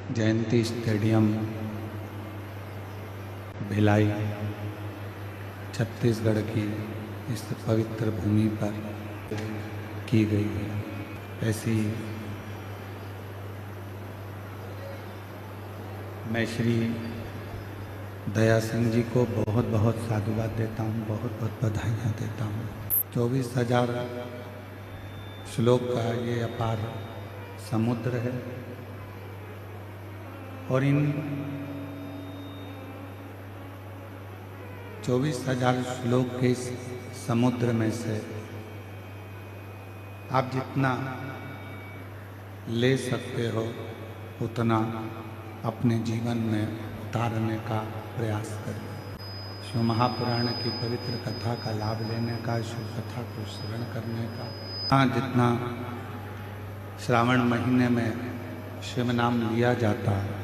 जयंती stadium Bhilai Chhattisgarh की इस पवित्र भूमि पर की गई है। ऐसी मैं श्री दया सिंह जी को बहुत बहुत साधुवाद देता हूँ, बहुत बहुत बधाइयाँ देता हूँ। 24,000 श्लोक का ये अपार समुद्र है और इन 24,000 श्लोक के इस समुद्र में से आप जितना ले सकते हो उतना अपने जीवन में उतारने का प्रयास करें। शिव महापुराण की पवित्र कथा का लाभ लेने का, शिव कथा को श्रवण करने का, जितना श्रावण महीने में शिव नाम लिया जाता है,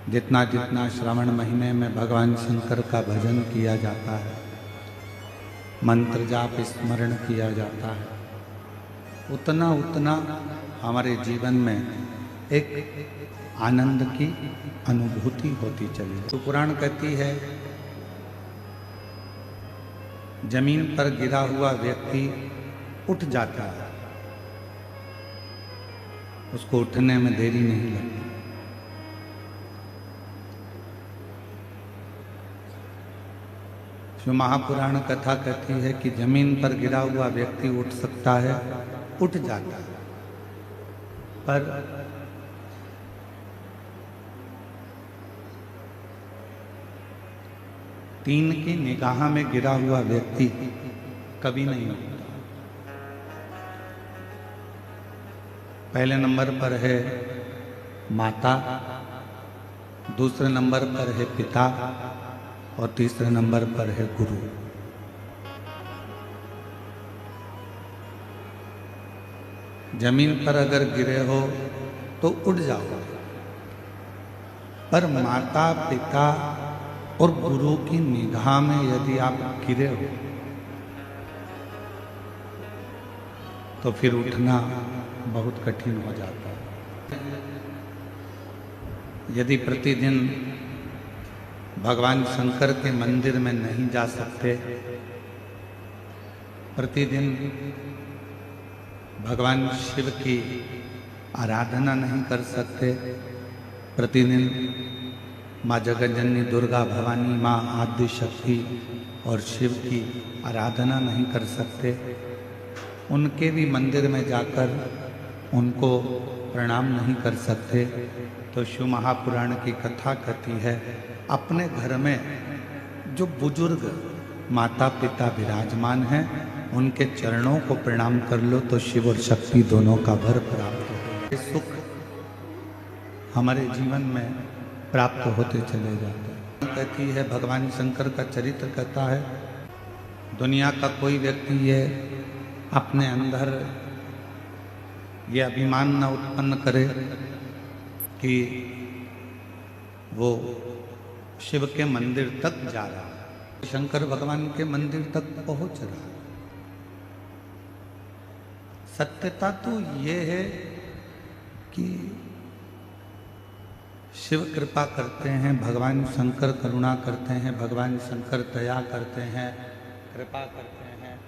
जितना जितना श्रावण महीने में भगवान शंकर का भजन किया जाता है, मंत्र जाप स्मरण किया जाता है, उतना उतना हमारे जीवन में एक आनंद की अनुभूति होती चली। तो पुराण कहती है जमीन पर गिरा हुआ व्यक्ति उठ जाता है, उसको उठने में देरी नहीं लगती। जो महापुराण कथा कहती है कि जमीन पर गिरा हुआ व्यक्ति उठ सकता है, उठ जाता है, पर तीन की निगाह में गिरा हुआ व्यक्ति कभी नहीं उठता। पहले नंबर पर है माता, दूसरे नंबर पर है पिता और तीसरे नंबर पर है गुरु। जमीन पर अगर गिरे हो तो उठ जाओ, पर माता पिता और गुरु की निगाह में यदि आप गिरे हो तो फिर उठना बहुत कठिन हो जाता है। यदि प्रतिदिन भगवान शंकर के मंदिर में नहीं जा सकते, प्रतिदिन भगवान शिव की आराधना नहीं कर सकते, प्रतिदिन माँ जगतजननी दुर्गा भवानी माँ आदि शक्ति और शिव की आराधना नहीं कर सकते, उनके भी मंदिर में जाकर उनको प्रणाम नहीं कर सकते, तो शिव महापुराण की कथा कहती है अपने घर में जो बुजुर्ग माता पिता विराजमान हैं उनके चरणों को प्रणाम कर लो तो शिव और शक्ति दोनों का वर प्राप्त हो। सुख हमारे जीवन में प्राप्त होते चले जाते हैं। कहती है भगवान शंकर का चरित्र कहता है दुनिया का कोई व्यक्ति ये अपने अंदर ये अभिमान न उत्पन्न करे कि वो शिव के मंदिर तक जा रहा है, शंकर भगवान के मंदिर तक पहुंच रहा है। सत्यता तो ये है कि शिव कृपा करते हैं, भगवान शंकर करुणा करते हैं, भगवान शंकर दया करते हैं, कृपा करते हैं,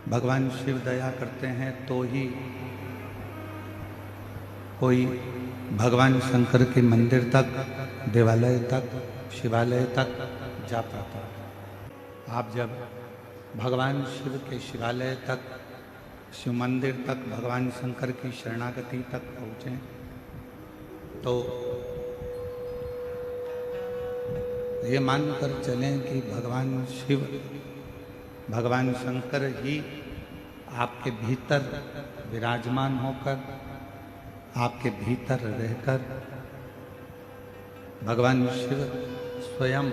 भगवान शिव दया करते हैं तो ही कोई भगवान शंकर के मंदिर तक, देवालय तक, शिवालय तक जा पाता है। आप जब भगवान शिव के शिवालय तक, शिव मंदिर तक, भगवान शंकर की शरणागति तक पहुँचें तो ये मानकर चलें कि भगवान शिव, भगवान शंकर ही आपके भीतर विराजमान होकर, आपके भीतर रहकर, भगवान शिव स्वयं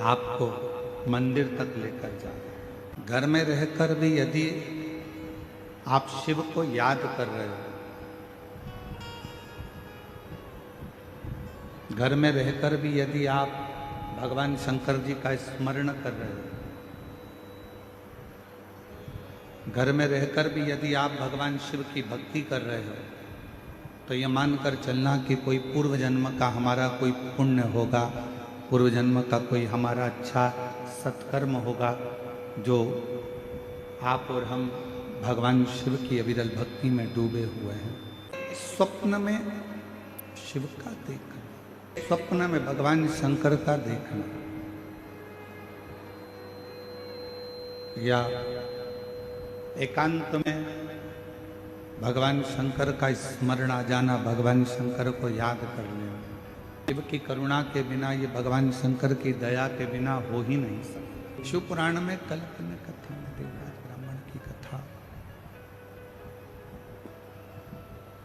आपको मंदिर तक लेकर जाए। घर में रहकर भी यदि आप शिव को याद कर रहे हो, घर में रहकर भी यदि आप भगवान शंकर जी का स्मरण कर रहे हो, घर में रहकर भी यदि आप भगवान शिव की भक्ति कर रहे हो, तो ये मानकर चलना कि कोई पूर्व जन्म का हमारा कोई पुण्य होगा, पूर्व जन्म का कोई हमारा अच्छा सत्कर्म होगा, जो आप और हम भगवान शिव की अविरल भक्ति में डूबे हुए हैं। स्वप्न में शिव का देखना, स्वप्न में भगवान शंकर का देखना, या एकांत में भगवान शंकर का स्मरण आ जाना, भगवान शंकर को याद कर लेना। शिव की करुणा के बिना, ये भगवान शंकर की दया के बिना हो ही नहीं सकता। शिव पुराण में कल्पना कथा में देवराज ब्राह्मण की कथा,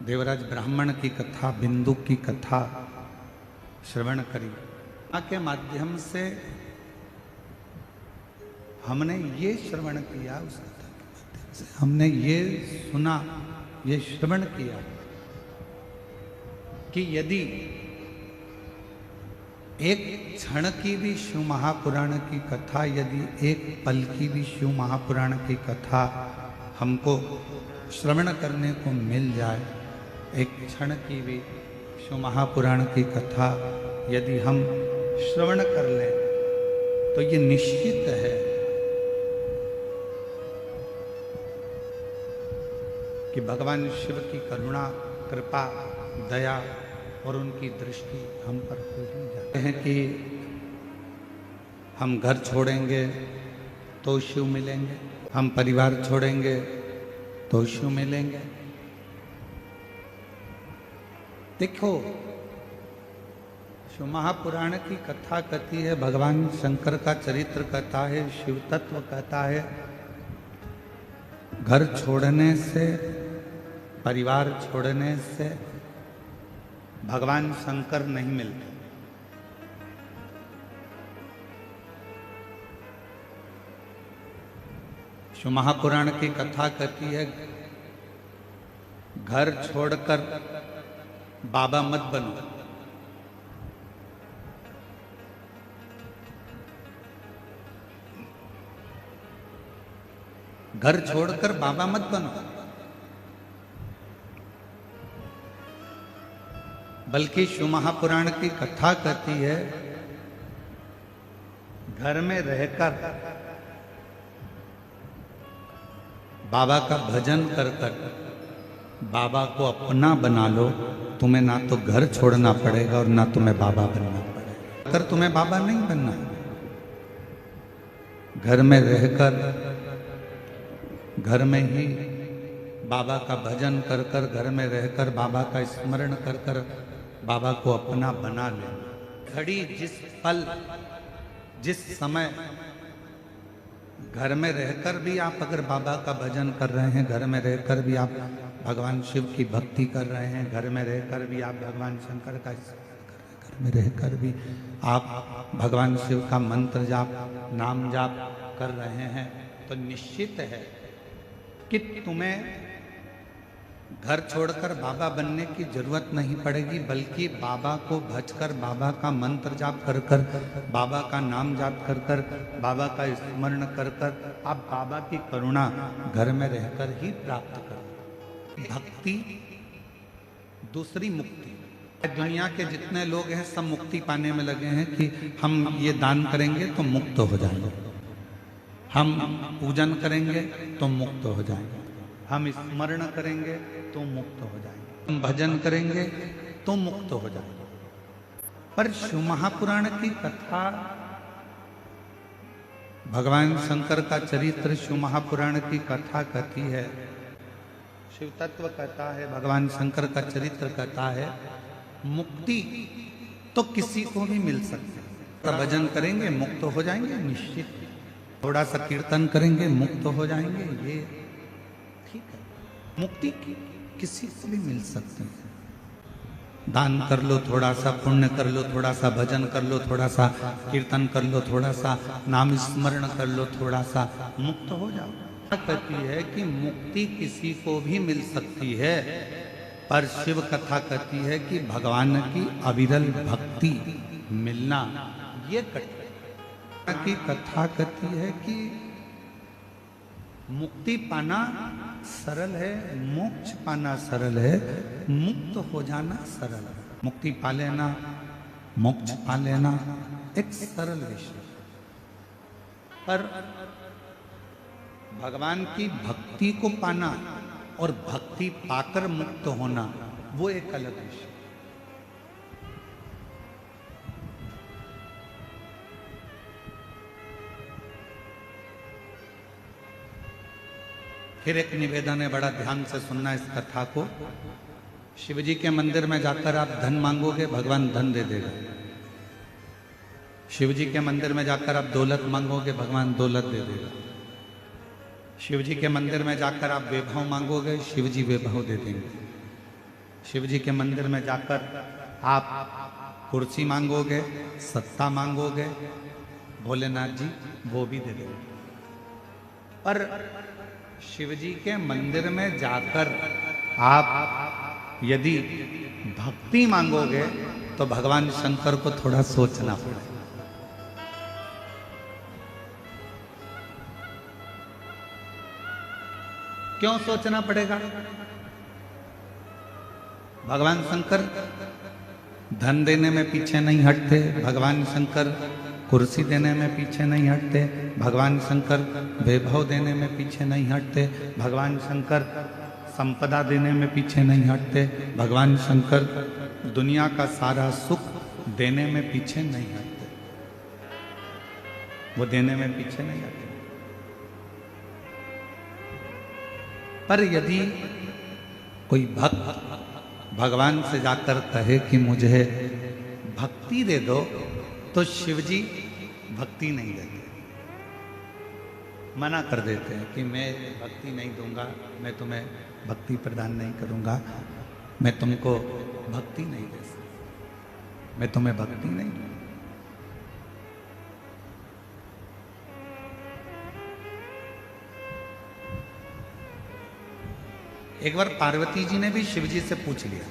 देवराज ब्राह्मण की कथा, बिंदु की कथा श्रवण करी। के माध्यम से हमने ये श्रवण किया, उस कथा के माध्यम से हमने ये सुना, ये श्रवण किया कि यदि एक क्षण की भी शिव महापुराण की कथा, यदि एक पल की भी शिव महापुराण की कथा हमको श्रवण करने को मिल जाए, एक क्षण की भी शिव महापुराण की कथा यदि हम श्रवण कर लें, तो ये निश्चित है कि भगवान शिव की करुणा, कृपा, दया और उनकी दृष्टि हम पर हो ही जाते हैं कि हम घर छोड़ेंगे तो शिव मिलेंगे, हम परिवार छोड़ेंगे तो शिव मिलेंगे। देखो, शिव महापुराण की कथा कहती है, भगवान शंकर का चरित्र कहता है, शिव तत्व कहता है, घर छोड़ने से, परिवार छोड़ने से भगवान शंकर नहीं मिलते। शिव महापुराण की कथा कहती है, घर छोड़कर बाबा मत बनो, घर छोड़कर बाबा मत बनो, बल्कि शिव महापुराण की कथा कहती है, घर में रहकर बाबा का भजन कर कर बाबा को अपना बना लो। तुम्हें ना तो घर छोड़ना पड़ेगा और ना तुम्हें बाबा बनना पड़ेगा। अगर तुम्हें बाबा नहीं बनना, घर में रहकर, घर में ही बाबा का भजन कर कर, घर में रहकर बाबा का स्मरण कर कर बाबा को अपना बना ले। घड़ी, जिस पल, जिस समय घर में रहकर भी आप अगर बाबा का भजन कर रहे हैं, घर में रहकर भी आप भगवान शिव की भक्ति कर रहे हैं, घर में रहकर भी आप भगवान शंकर का स्मरण कर रहे हैं, घर में रहकर भी आप भगवान शिव का मंत्र जाप, नाम जाप कर रहे हैं, तो निश्चित है कि तुम्हें घर छोड़कर बाबा बनने की जरूरत नहीं पड़ेगी, बल्कि बाबा को भजकर, बाबा का मंत्र जाप कर कर, बाबा का नाम जाप कर कर, बाबा का स्मरण कर कर आप बाबा की करुणा घर में रहकर ही प्राप्त करो। भक्ति दूसरी मुक्ति। दुनिया के जितने लोग हैं सब मुक्ति पाने में लगे हैं कि हम ये दान करेंगे तो मुक्त हो जाएंगे, हम पूजन करेंगे तो मुक्त हो जाएंगे, हम स्मरण करेंगे तो मुक्त हो जाएंगे, हम भजन करेंगे तो मुक्त हो जाएंगे। पर शिव महापुराण की कथा, भगवान शंकर का चरित्र शिव महापुराण की कथा कहती है, शिव तत्व कहता है, भगवान शंकर का चरित्र कहता है, मुक्ति तो किसी को भी मिल सकती है। भजन करेंगे मुक्त हो जाएंगे निश्चित, थोड़ा सा कीर्तन करेंगे मुक्त हो जाएंगे, ये ठीक है। मुक्ति किसी को भी मिल सकती है। दान कर लो, थोड़ा सा पुण्य कर लो, थोड़ा सा भजन कर लो, थोड़ा सा कीर्तन कर लो, थोड़ा सा नाम स्मरण कर लो, थोड़ा सा मुक्त हो जाओ। कहती है कि मुक्ति किसी को भी मिल सकती है, पर शिव कथा कहती है कि भगवान की अविरल भक्ति मिलना ये कठिन की कथा कहती है कि मुक्ति पाना सरल है, मोक्ष पाना सरल है, मुक्त हो जाना सरल है। मुक्ति पा लेना, मोक्ष पा लेना एक सरल विषय, पर भगवान की भक्ति को पाना और भक्ति पाकर मुक्त होना वो एक अलग विषय। फिर एक निवेदन है, बड़ा ध्यान से सुनना इस कथा को। शिव जी के मंदिर में जाकर आप धन मांगोगे, भगवान धन दे देगा। शिव जी के मंदिर में जाकर आप दौलत मांगोगे, भगवान दौलत दे देगा। शिव जी के मंदिर में जाकर आप वैभव मांगोगे, शिव जी वैभव दे देंगे। शिव जी के मंदिर में जाकर आप कुर्सी मांगोगे, सत्ता मांगोगे, भोलेनाथ जी वो भी दे देंगे। पर शिव जी के मंदिर में जाकर आप यदि भक्ति मांगोगे तो भगवान शंकर को थोड़ा सोचना पड़ेगा। क्यों सोचना पड़ेगा? भगवान शंकर धन देने में पीछे नहीं हटते, भगवान शंकर कुर्सी देने में पीछे नहीं हटते, भगवान शंकर वैभव देने में पीछे नहीं हटते, भगवान शंकर संपदा देने में पीछे नहीं हटते, भगवान शंकर दुनिया का सारा सुख देने में पीछे नहीं हटते। वो देने में पीछे नहीं हटते। पर यदि कोई भक्त भगवान से जाकर कहे कि मुझे भक्ति दे दो, तो शिव जी भक्ति नहीं देते, मना कर देते हैं कि मैं भक्ति नहीं दूंगा, मैं तुम्हें भक्ति प्रदान नहीं करूंगा, मैं तुमको भक्ति नहीं दे सकता, मैं तुम्हें भक्ति नहीं दूंगा। एक बार पार्वती जी ने भी शिव जी से पूछ लिया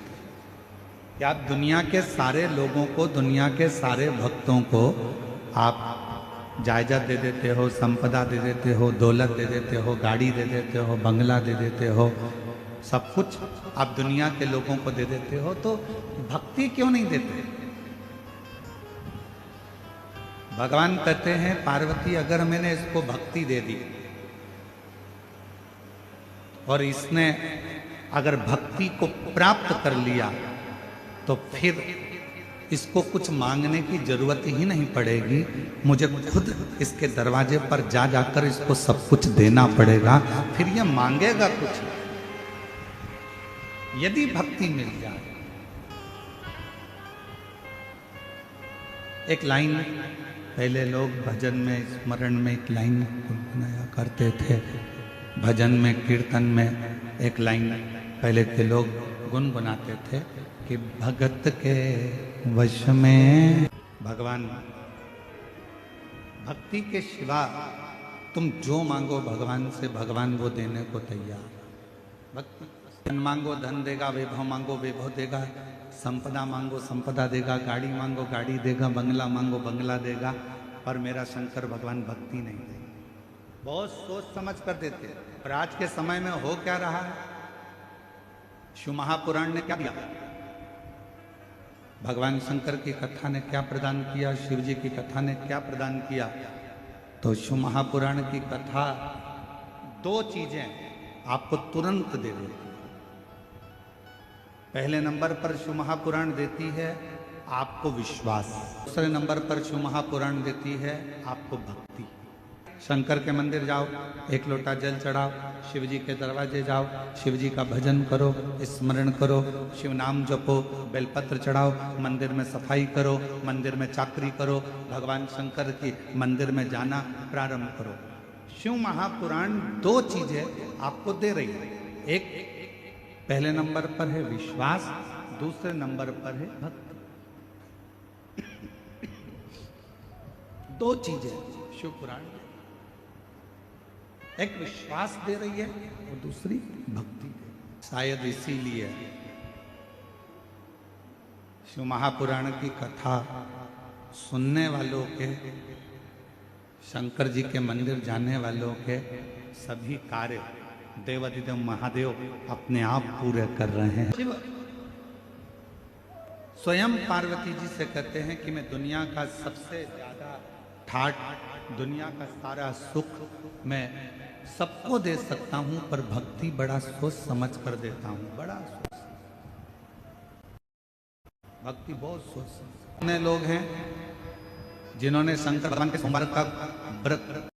कि आप दुनिया के सारे लोगों को, दुनिया के सारे भक्तों को आप जायदाद दे देते हो, संपदा दे देते हो, दौलत दे देते हो, गाड़ी दे देते हो, बंगला दे देते हो, सब कुछ आप दुनिया के लोगों को दे देते हो, तो भक्ति क्यों नहीं देते? भगवान कहते हैं पार्वती, अगर मैंने इसको भक्ति दे दी और इसने अगर भक्ति को प्राप्त कर लिया तो फिर इसको कुछ मांगने की जरूरत ही नहीं पड़ेगी, मुझे खुद इसके दरवाजे पर जा जाकर इसको सब कुछ देना पड़ेगा, फिर ये मांगेगा कुछ यदि भक्ति मिल जाए। एक लाइन पहले लोग भजन में, स्मरण में एक लाइन गुनगुनाया करते थे, भजन में, कीर्तन में एक लाइन पहले के लोग गुनगुनाते थे कि भगत के वश में भगवान, भक्ति के सिवा तुम जो मांगो भगवान से, भगवान वो देने को तैयार। भक्ति, धन मांगो धन देगा, वैभव मांगो वैभव देगा, संपदा मांगो संपदा देगा, गाड़ी मांगो गाड़ी देगा, बंगला मांगो बंगला देगा, पर मेरा शंकर भगवान भक्ति नहीं देगा। बहुत सोच समझ कर देते। पर आज के समय में हो क्या रहा है? शिव महापुराण ने क्या दिया? भगवान शंकर की कथा ने क्या प्रदान किया? शिव जी की कथा ने क्या प्रदान किया? तो शिव महापुराण की कथा दो चीजें आपको तुरंत दे देती। पहले नंबर पर शिव महापुराण देती है आपको विश्वास, दूसरे नंबर पर शिव महापुराण देती है आपको भक्ति। शंकर के मंदिर जाओ, एक लोटा जल चढ़ाओ, शिव जी के दरवाजे जाओ, शिव जी का भजन करो, स्मरण करो, शिव नाम जपो, बेलपत्र चढ़ाओ, मंदिर में सफाई करो, मंदिर में चाकरी करो, भगवान शंकर की मंदिर में जाना प्रारंभ करो। शिव महापुराण दो चीजें आपको दे रही है। एक पहले नंबर पर है विश्वास, दूसरे नंबर पर है भक्ति। दो चीजें शिव पुराण, एक विश्वास दे रही है और दूसरी भक्ति। शायद इसीलिए शिव महापुराण की कथा सुनने वालों के, शंकर जी के मंदिर जाने वालों के सभी कार्य देवाधिदेव महादेव अपने आप पूरे कर रहे हैं। शिव स्वयं पार्वती जी से कहते हैं कि मैं दुनिया का सबसे ज्यादा ठाट, दुनिया का सारा सुख मैं सबको दे सकता हूं, पर भक्ति बड़ा सोच समझ कर देता हूं, बड़ा सोच, भक्ति बहुत सोच। कितने लोग हैं जिन्होंने शंकर भगवान के सोमवार का व्रत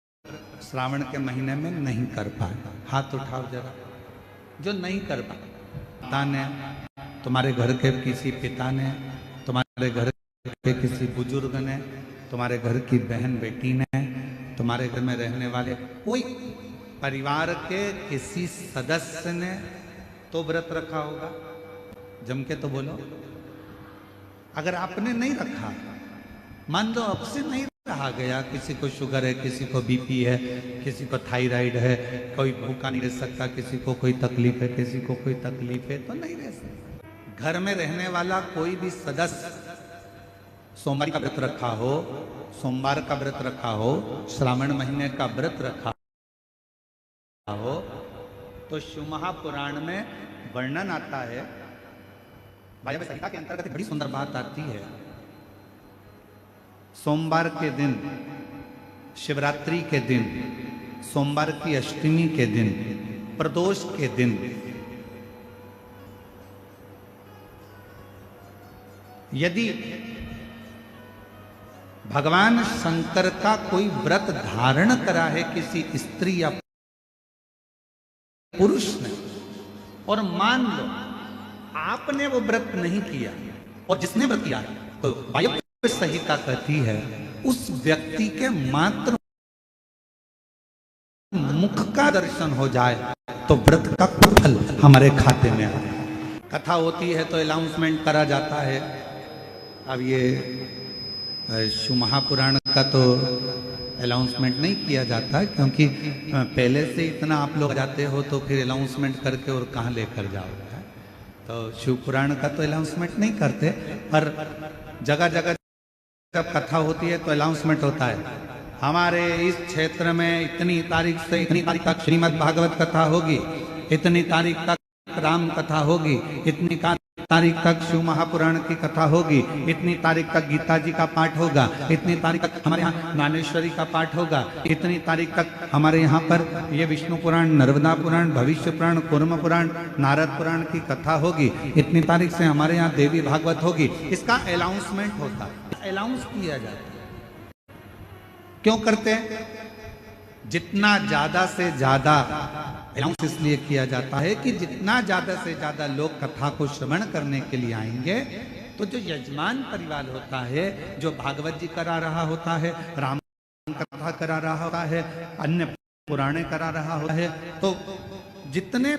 श्रावण के महीने में नहीं कर पाए? हाथ उठाओ जरा, जो नहीं कर पाए। पिता ने, तुम्हारे घर के किसी पिता ने, तुम्हारे घर के किसी बुजुर्ग ने, तुम्हारे घर की बहन बेटी ने, तुम्हारे घर में रहने वाले कोई परिवार के किसी सदस्य ने तो व्रत रखा होगा। जम के तो बोलो। अगर आपने नहीं रखा, मान लो अब से नहीं रहा गया, किसी को शुगर है, किसी को बीपी है, किसी को थायराइड है, कोई भूखा नहीं रह सकता, किसी को कोई तकलीफ है, किसी को कोई तकलीफ है, तो नहीं रह सकता। घर में रहने वाला कोई भी सदस्य सोमवार का व्रत रखा हो, सोमवार का व्रत रखा हो, श्रावण महीने का व्रत रखा हो, तो शिव महापुराण में वर्णन आता है, वायव्य संहिता के अंतर्गत बड़ी सुंदर बात आती है। सोमवार के दिन, शिवरात्रि के दिन, सोमवार की अष्टमी के दिन, प्रदोष के दिन यदि भगवान शंकर का कोई व्रत धारण करा है किसी स्त्री या पुरुष ने, और मान लो आपने वो व्रत नहीं किया और जिसने व्रत किया तो वायव्य संहिता कहती है उस व्यक्ति के मात्र मुख का दर्शन हो जाए तो व्रत का फल हमारे खाते में आए। कथा होती है तो अनाउंसमेंट करा जाता है। अब ये शिव महापुराण का तो अनाउंसमेंट नहीं किया जाता है, क्योंकि पहले से इतना आप लोग जाते हो तो फिर अनाउंसमेंट करके और कहाँ लेकर जाओगे। तो शिव पुराण का तो अनाउंसमेंट नहीं करते, पर जगह जगह जब कथा होती है तो अनाउंसमेंट होता है, हमारे इस क्षेत्र में इतनी तारीख से इतनी तारीख तक श्रीमद् भागवत कथा होगी, इतनी तारीख तक राम कथा होगी, इतनी तारीख तक शिव महापुराण की कथा होगी, इतनी तारीख तक गीता जी का पाठ होगा, इतनी तारीख तक हमारे यहाँ ज्ञानेश्वरी का पाठ होगा, इतनी तारीख तक हमारे यहाँ पर ये विष्णु पुराण, नर्मदा पुराण, भविष्य पुराण, कूर्म पुराण, नारद पुराण की कथा होगी, इतनी तारीख से हमारे यहाँ देवी भागवत होगी। इसका अनाउंसमेंट होता है, अनाउंस किया जाता है। क्यों करते हैं? जितना ज्यादा से ज्यादा अनाउंस इसलिए किया जाता है कि जितना ज्यादा से ज्यादा लोग कथा को श्रवण करने के लिए आएंगे, तो जो यजमान परिवार होता है, जो भागवत जी करा रहा होता है, राम कथा करा रहा होता है, अन्य पुराणे करा रहा होता है, तो जितने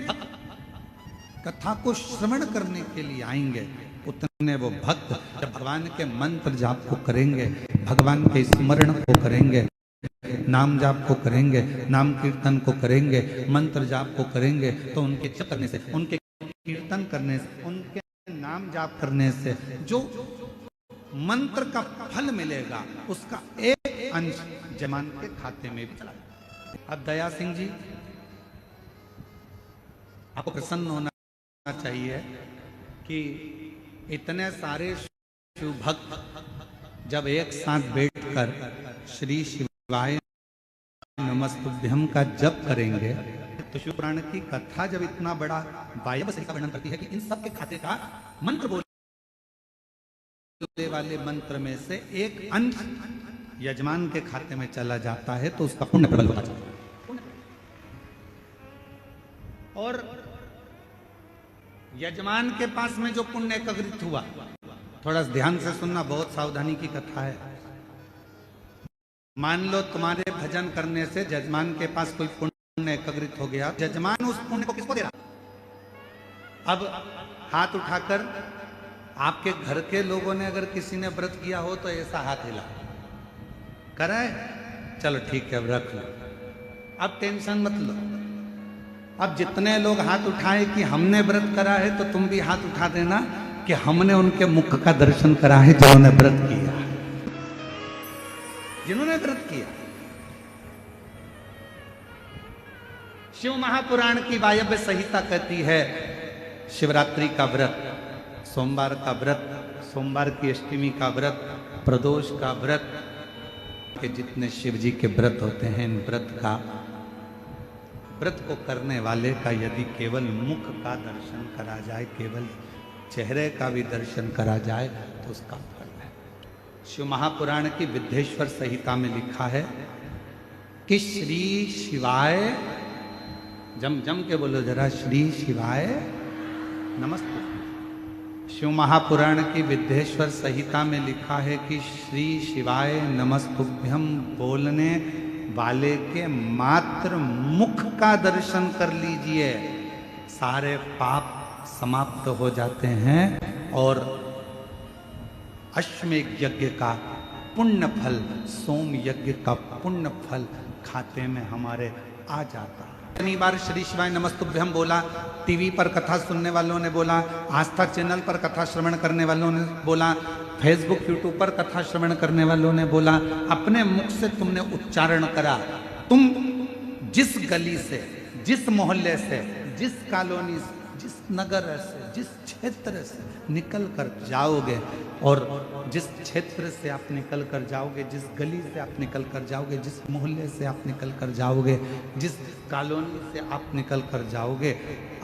कथा को श्रवण करने के लिए आएंगे उतने वो भक्त जब भगवान के मंत्र जाप को करेंगे, भगवान के स्मरण को करेंगे, नाम जाप को करेंगे, नाम कीर्तन को करेंगे, मंत्र जाप को करेंगे, तो उनके जप करने से, उनके कीर्तन करने से, उनके नाम जाप करने से जो मंत्र का फल मिलेगा उसका एक अंश जमान के खाते में भी चला जाएगा। अब दया सिंह जी, आपको प्रसन्न होना चाहिए कि इतने सारे शिव भक्त जब एक साथ बैठकर श्री शिवाय नमस्तुभ्यम का जप करेंगे, तो शिव पुराण की कथा जब इतना बड़ा वायव्य संहिता वर्णन करती है कि इन सब के खाते का मंत्र बोलने वाले मंत्र में से एक अंश यजमान के खाते में चला जाता है, तो उसका पुण्य प्रबल होता है। और यजमान के पास में जो पुण्य एकत्रित हुआ, थोड़ा ध्यान से सुनना, बहुत सावधानी की कथा है। मान लो तुम्हारे भजन करने से यजमान के पास कोई पुण्य एकत्रित हो गया, यजमान उस पुण्य को किसको दे रहा? अब हाथ उठाकर आपके घर के लोगों ने अगर किसी ने व्रत किया हो तो ऐसा हाथ हिला कराए, चलो ठीक है अब रख लो, अब टेंशन मत लो। अब जितने लोग हाथ उठाए कि हमने व्रत करा है, तो तुम भी हाथ उठा देना कि हमने उनके मुख का दर्शन करा है जिन्होंने व्रत किया, जिन्होंने व्रत किया। शिव महापुराण की वायव्य संहिता कहती है शिवरात्रि का व्रत, सोमवार का व्रत, सोमवार की अष्टमी का व्रत, प्रदोष का व्रत, के जितने शिव जी के व्रत होते हैं, इन व्रत को करने वाले का यदि केवल मुख का दर्शन करा जाए, केवल चेहरे का भी दर्शन करा जाए तो उसका फल है। शिव महापुराण की विद्येश्वर संहिता में लिखा है कि श्री शिवाय, जम जम के बोलो जरा, श्री शिवाय नमस्ते। शिव महापुराण की विद्येश्वर संहिता में लिखा है कि श्री शिवाय नमस्तुभ्यम बोलने वाले के मात्र मुख का दर्शन कर लीजिए, सारे पाप समाप्त हो जाते हैं और अश्वमेध यज्ञ का पुण्य फल, सोम यज्ञ का पुण्य फल खाते में हमारे आ जाता है। इतनी बार श्री शिवाय नमस्तुभ्यम बोला, टीवी पर कथा सुनने वालों ने बोला, आस्था चैनल पर कथा श्रवण करने वालों ने बोला, फेसबुक यूट्यूब पर कथा श्रवण करने वालों ने बोला, अपने मुख से तुमने उच्चारण करा। तुम जिस गली से, जिस मोहल्ले से, जिस कॉलोनी से, जिस नगर से, जिस क्षेत्र से निकल कर जाओगे, और जिस क्षेत्र से आप निकल कर जाओगे, जिस गली से आप निकल कर जाओगे, जिस मोहल्ले से आप निकल कर जाओगे, जिस कॉलोनी से आप निकल कर जाओगे,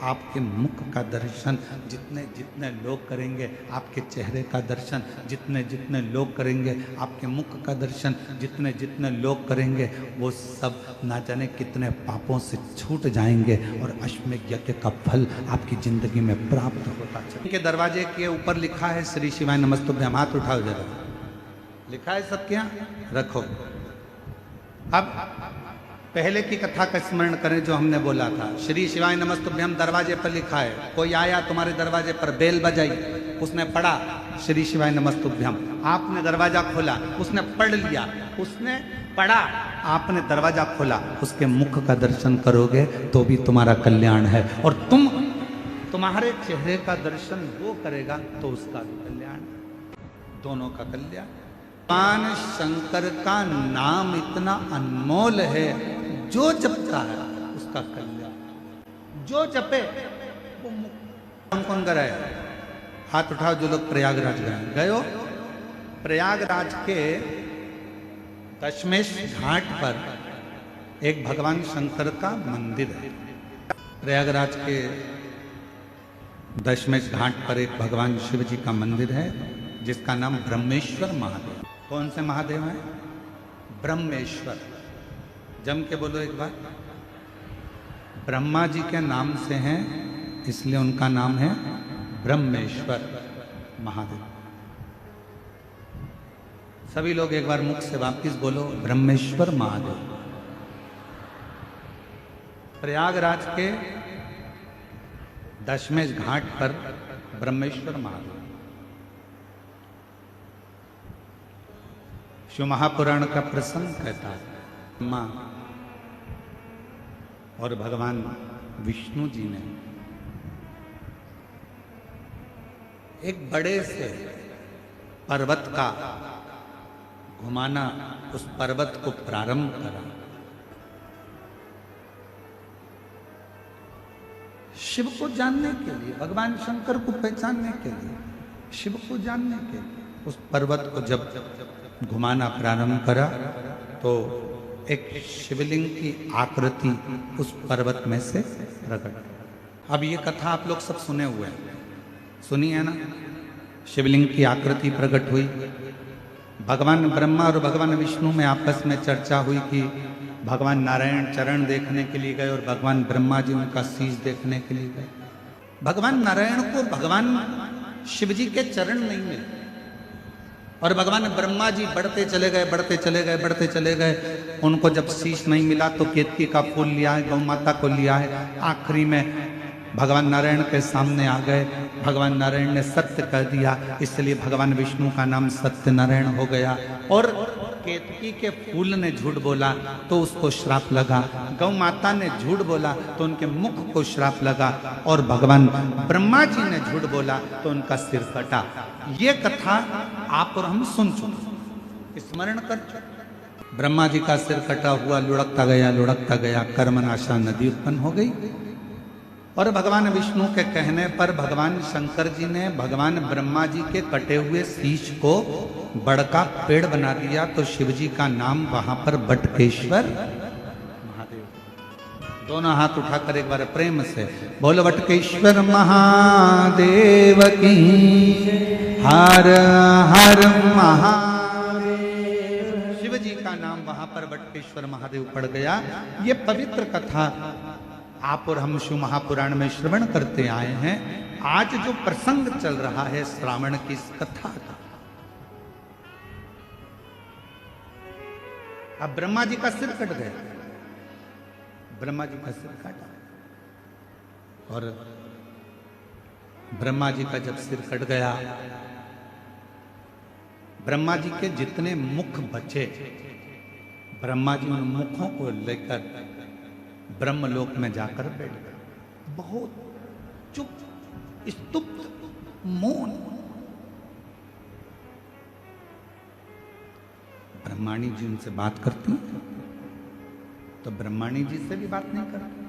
आपके मुख का दर्शन जितने जितने लोग करेंगे, आपके चेहरे का दर्शन जितने जितने लोग करेंगे, आपके मुख का दर्शन जितने जितने लोग करेंगे, वो सब ना जाने कितने पापों से छूट जाएंगे और अश्वमेध यज्ञ का फल आपकी जिंदगी में प्राप्त होता चले। के दरवाजे के ऊपर लिखा है श्री शिवाय नमस्तुभ्यम, हाथ उठाओ जरा, लिखा है सबके यहाँ, रखो। अब पहले की कथा का स्मरण करें जो हमने बोला था। श्री शिवाय नमस्तुभ्यम दरवाजे पर लिखा है, कोई आया तुम्हारे दरवाजे पर, बेल बजाई, उसने पढ़ा श्री शिवाय नमस्तुभ्यम, आपने दरवाजा खोला, उसने पढ़ लिया, उसने पढ़ा, आपने दरवाजा खोला, उसके मुख का दर्शन करोगे तो भी तुम्हारा कल्याण है, और तुम्हारे चेहरे का दर्शन वो करेगा तो उसका भी कल्याण, दोनों का कल्याण। भगवान शंकर का नाम इतना अनमोल है, जो जपता है उसका कल्याण, जो जपे वो मुक्त। कौन गए? हाथ उठाओ जो लोग प्रयागराज गए हो। प्रयागराज के दशमेश घाट पर एक भगवान शंकर का मंदिर है। प्रयागराज के दशमेश घाट पर एक भगवान शिव जी का मंदिर है जिसका नाम ब्रह्मेश्वर महादेव। कौन से महादेव हैं? ब्रह्मेश्वर। जम के बोलो एक बार। ब्रह्मा जी के नाम से हैं इसलिए उनका नाम है ब्रह्मेश्वर महादेव। सभी लोग एक बार मुख से वापिस बोलो, ब्रह्मेश्वर महादेव। प्रयागराज के दशमेश घाट पर ब्रह्मेश्वर महादेव। शिव महापुराण का प्रसंग कहता है, मां और भगवान विष्णु जी ने एक बड़े से पर्वत का घुमाना, उस पर्वत को प्रारंभ करा। शिव को जानने के लिए, भगवान शंकर को पहचानने के लिए, शिव को जानने के लिए उस पर्वत को जब घुमाना प्रारंभ करा तो एक शिवलिंग की आकृति उस पर्वत में से प्रकट। अब ये कथा आप लोग सब सुने हुए हैं, सुनी है ना? शिवलिंग की आकृति प्रकट हुई, भगवान ब्रह्मा और भगवान विष्णु में आपस में चर्चा हुई कि भगवान नारायण चरण देखने के लिए गए और भगवान ब्रह्मा जी उनका शीश देखने के लिए गए। भगवान नारायण को भगवान शिव जी के चरण नहीं मिले और भगवान ब्रह्मा जी बढ़ते चले गए, बढ़ते चले गए, बढ़ते चले गए। उनको जब शीश नहीं मिला तो केतकी का फूल लिया है, गौ माता को लिया है। आखिरी में भगवान नारायण के सामने आ गए। भगवान नारायण ने सत्य कह दिया, इसलिए भगवान विष्णु का नाम सत्य नारायण हो गया। और केतकी के फूल ने झूठ बोला तो उसको श्राप लगा, गौ माता ने झूठ बोला तो उनके मुख को श्राप लगा, और भगवान ब्रह्मा जी ने झूठ बोला तो उनका सिर कटा। ये कथा आप और हम सुन चुके, स्मरण कर चुके। ब्रह्मा जी का सिर कटा हुआ लुढ़कता गया, कर्मनाशा नदी उत्पन्न हो गई। और भगवान विष्णु के कहने पर भगवान शंकर जी ने भगवान ब्रह्मा जी के कटे हुए शीश को बड़का पेड़ बना दिया, तो शिव जी का नाम वहां पर बटकेश्वर महादेव। दोनों हाथ उठाकर एक बार प्रेम से बोलो, बटकेश्वर महादेव की हर हर महादेव। शिव जी का नाम वहां पर बटकेश्वर महादेव पड़ गया। ये पवित्र कथा आप और हम शिव महापुराण में श्रवण करते आए हैं। आज जो प्रसंग चल रहा है श्रावण की इस कथा का, अब ब्रह्मा जी का सिर कट गया, ब्रह्मा जी का सिर काटा, और ब्रह्मा जी का जब सिर कट गया, ब्रह्मा जी के जितने मुख बचे, ब्रह्मा जी उन मुखों को लेकर ब्रह्मलोक में जाकर बैठ गए। बहुत चुप, स्तुप्त, मौन। ब्रह्माणी जी उनसे बात करती तो ब्रह्माणी जी से भी बात नहीं करती।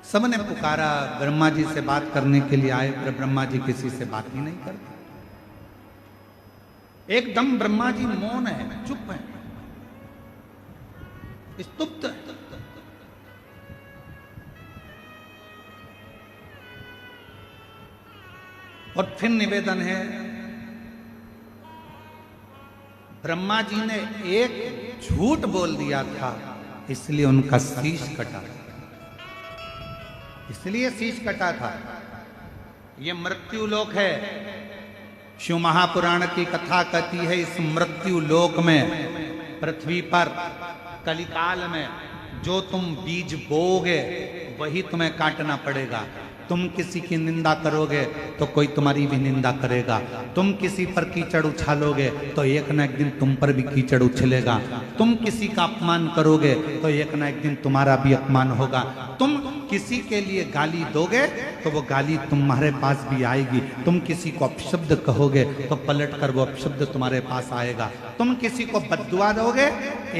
सबने पुकारा, ब्रह्मा जी से बात करने के लिए आए, पर ब्रह्मा जी किसी से बात ही नहीं करते। एकदम ब्रह्मा जी मौन है, चुप है, स्तुप्त है। और फिर निवेदन है, ब्रह्मा जी ने एक झूठ बोल दिया था, इसलिए उनका शीश कटा, इसलिए शीश कटा था। यह मृत्यु लोक है। शिव महापुराण की कथा कहती है, इस मृत्यु लोक में, पृथ्वी पर कलिकाल में जो तुम बीज बोओगे वही तुम्हें काटना पड़ेगा। तुम किसी की निंदा करोगे तो कोई तुम्हारी भी निंदा करेगा। तुम किसी पर कीचड़ उछालोगे तो एक ना एक दिन तुम पर भी कीचड़ उछलेगा। तुम किसी का अपमान करोगे तो एक ना एक दिन तुम्हारा भी अपमान होगा। तुम किसी के लिए गाली दोगे तो वो गाली तुम्हारे पास भी आएगी। तुम किसी को अपशब्द कहोगे तो पलट कर वो अपशब्द तुम्हारे पास आएगा। तुम किसी को बद्दुआ दोगे,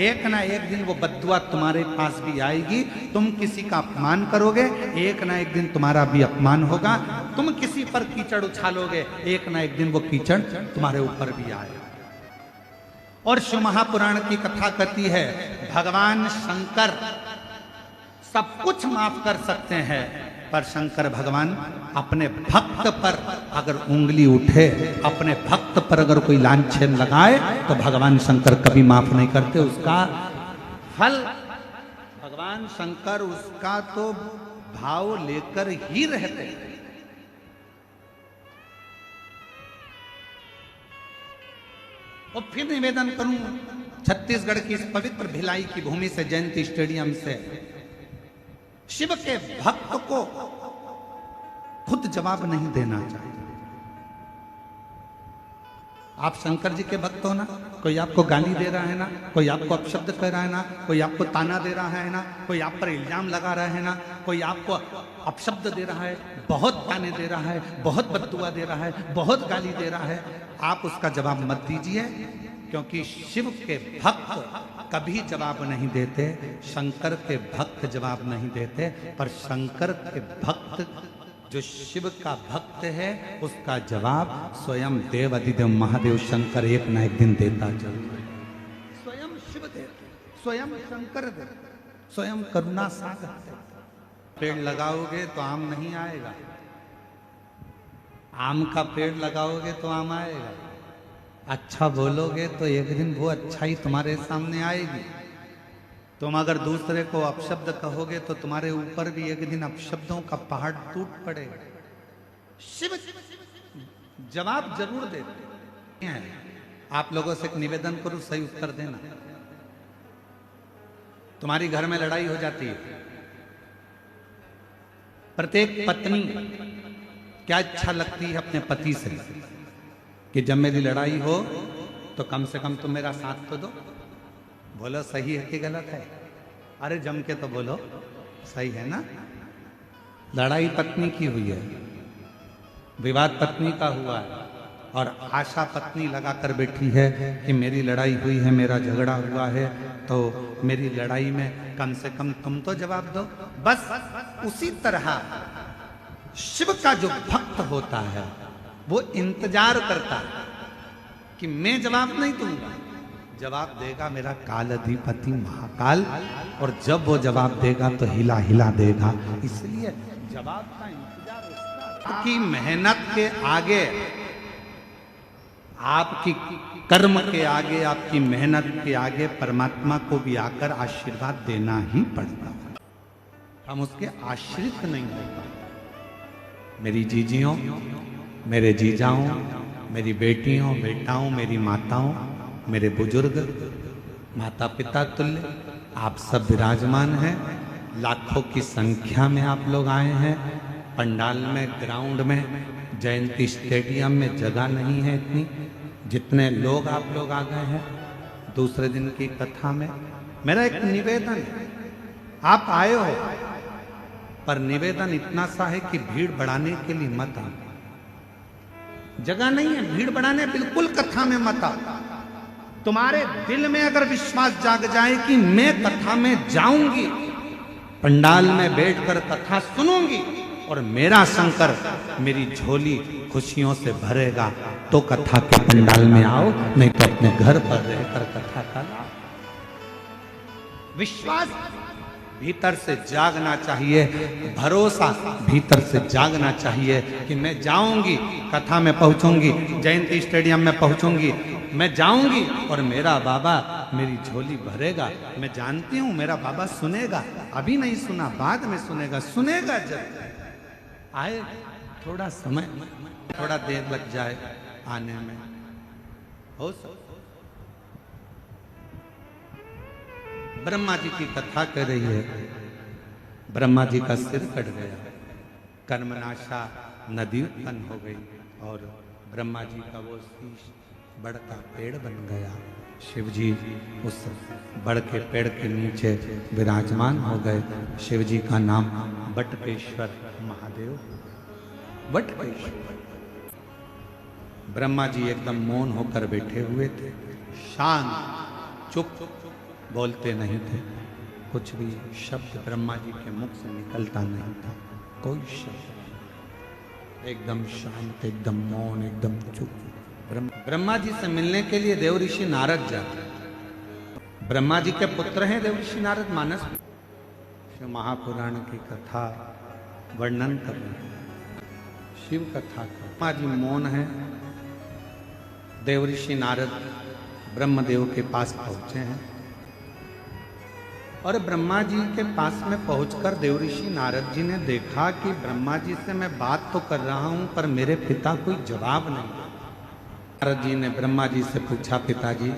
एक ना एक दिन वो बद्दुआ तुम्हारे पास भी आएगी। तुम किसी का अपमान करोगे, एक ना एक दिन तुम्हारा भी अपमान होगा। तुम किसी पर कीचड़ उछालोगे, एक ना एक दिन वो कीचड़ तुम्हारे ऊपर भी आएगा। और शिव महापुराण की कथा कहती है, भगवान शंकर सब कुछ माफ कर सकते हैं, पर शंकर भगवान अपने भक्त पर अगर उंगली उठे, अपने भक्त पर अगर कोई लांछन लगाए तो भगवान शंकर कभी माफ नहीं करते। उसका फल भगवान शंकर उसका तो भाव लेकर ही रहते हैं। और फिर निवेदन करूं, छत्तीसगढ़ की इस पवित्र भिलाई की भूमि से, जयंती स्टेडियम से, शिव के भक्त को खुद जवाब नहीं देना चाहिए। आप शंकर जी के भक्त हो ना, कोई आपको गाली दे रहा है ना, कोई आपको अपशब्द कह रहा है ना, कोई आपको ताना दे रहा है ना, कोई आप पर इल्जाम लगा रहा है ना, कोई आपको अपशब्द दे रहा है, बहुत ताने दे रहा है, बहुत बद्दुआ दे रहा है, बहुत गाली दे रहा है, आप उसका जवाब मत दीजिए, क्योंकि शिव के भक्त कभी जवाब नहीं देते, शंकर के भक्त जवाब नहीं देते। पर शंकर के भक्त, जो शिव का भक्त है, उसका जवाब स्वयं देव अधिदेव महादेव शंकर एक न एक दिन देता जरूर। स्वयं शिव देते, स्वयं शंकर देते, स्वयं करुणा सागर। पेड़ लगाओगे तो आम नहीं आएगा, आम का पेड़ लगाओगे तो आम आएगा। अच्छा बोलोगे तो एक दिन वो अच्छाई तुम्हारे सामने आएगी। तुम अगर दूसरे को अपशब्द कहोगे तो तुम्हारे ऊपर भी एक दिन अपशब्दों का पहाड़ टूट पड़ेगा। शिव जवाब जरूर देते हैं। आप लोगों से एक निवेदन करूं, सही उत्तर देना। तुम्हारी घर में लड़ाई हो जाती है, प्रत्येक पत्नी क्या इच्छा लगती है अपने पति से कि जब मेरी लड़ाई हो तो कम से कम तुम मेरा साथ तो दो। बोलो सही है कि गलत है? अरे जम के तो बोलो, सही है ना? लड़ाई पत्नी की हुई है, विवाद पत्नी का हुआ है, और आशा पत्नी लगा कर बैठी है कि मेरी लड़ाई हुई है, मेरा झगड़ा हुआ है, तो मेरी लड़ाई में कम से कम तुम तो जवाब दो। बस उसी तरह शिव का जो भक्त होता है वो इंतजार करता है कि मैं जवाब नहीं दूंगा, जवाब देगा मेरा काल अधिपति महाकाल, और जब वो जवाब देगा तो हिला हिला देगा। इसलिए जवाब का इंतजार उसका। आपकी मेहनत के आगे, आपकी कर्म के आगे, आपकी मेहनत के आगे परमात्मा को भी आकर आशीर्वाद देना ही पड़ता है। हम उसके आश्रित नहीं होते। मेरी जीजियों, मेरे जीजाओं, मेरी बेटियों, बेटाओं, मेरी माताओं, मेरे बुजुर्ग, माता पिता तुल्य आप सब विराजमान हैं। लाखों की संख्या में आप लोग आए हैं। पंडाल में, ग्राउंड में, जयंती स्टेडियम में जगह नहीं है इतनी जितने लोग आप लोग आ गए हैं दूसरे दिन की कथा में। मेरा एक निवेदन है, आप आए हो, पर निवेदन इतना सा है कि भीड़ बढ़ाने के लिए मत आना। जगह नहीं है भीड़ बढ़ाने, बिल्कुल कथा में मत आओ। तुम्हारे दिल में अगर विश्वास जाग जाए कि मैं कथा में जाऊंगी, पंडाल में बैठकर कथा सुनूंगी और मेरा शंकर मेरी झोली खुशियों से भरेगा, तो कथा के पंडाल में आओ, नहीं तो अपने घर पर रहकर कथा का विश्वास भीतर से जागना चाहिए, भरोसा भीतर से जागना चाहिए कि मैं जाऊंगी, कथा में पहुंचूंगी, जयंती स्टेडियम में पहुंचूंगी, मैं जाऊंगी और मेरा बाबा मेरी झोली भरेगा। मैं जानती हूं मेरा बाबा सुनेगा, अभी नहीं सुना, बाद में सुनेगा, सुनेगा जब आए। थोड़ा समय, थोड़ा देर लग जाए आने में, हो सकता। ब्रह्मा जी की कथा कर रही है। ब्रह्मा जी का सिर कट गया, कर्मनाशा नदी उत्पन्न हो गई और ब्रह्मा जी का वो शीश बड़ का पेड़ बन गया। शिव जी उस बड़ के पेड़ के नीचे विराजमान हो गए। शिव जी का नाम बटकेश्वर महादेव, बटकेश्वर। ब्रह्मा जी एकदम मौन होकर बैठे हुए थे, शांत, चुप, बोलते नहीं थे। कुछ भी शब्द ब्रह्मा जी के मुख से निकलता नहीं था, कोई शब्द, एकदम शांत, एकदम मौन, एकदम चुप। ब्रह्मा जी से मिलने के लिए देव ऋषि नारद जाते। ब्रह्मा जी के पुत्र हैं देव ऋषि नारद, मानस शिव महापुराण की कथा वर्णन कर रहे हैं, शिव कथा का। ब्रह्मा जी मौन है। देव ऋषि नारद ब्रह्मदेव के पास पहुंचे हैं और ब्रह्मा जी के पास में पहुंचकर देव ऋषि नारद जी ने देखा कि ब्रह्मा जी से मैं बात तो कर रहा हूं पर मेरे पिता कोई जवाब नहीं। नारद जी ने ब्रह्मा जी से पूछा, पिताजी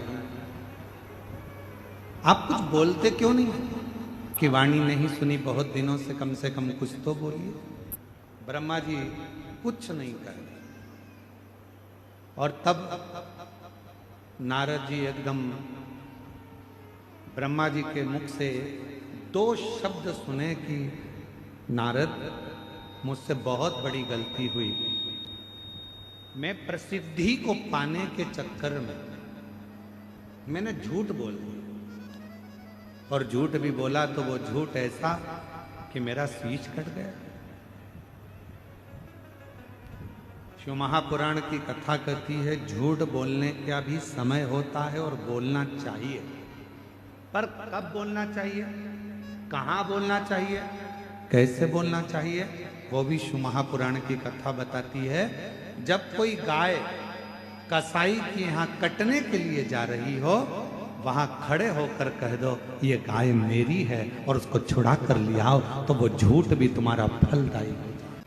आप कुछ बोलते क्यों नहीं? कि वाणी नहीं सुनी बहुत दिनों से कम कुछ तो बोलिए। ब्रह्मा जी कुछ नहीं कर रहे। और तब नारद जी एकदम ब्रह्मा जी के मुख से दो शब्द सुने कि नारद मुझसे बहुत बड़ी गलती हुई, मैं प्रसिद्धि को पाने के चक्कर में मैंने झूठ बोल दिया, और झूठ भी बोला तो वो झूठ ऐसा कि मेरा शीश कट गया। शिव महापुराण की कथा कहती है झूठ बोलने का भी समय होता है और बोलना चाहिए, पर कब बोलना चाहिए, कहाँ बोलना चाहिए, कैसे बोलना चाहिए, वो भी शिव महापुराण की कथा बताती है। जब कोई गाय कसाई के यहाँ कटने के लिए जा रही हो, वहां खड़े होकर कह दो ये गाय मेरी है और उसको छुड़ा कर ले आओ, तो वो झूठ भी तुम्हारा फलदायी हो जाए।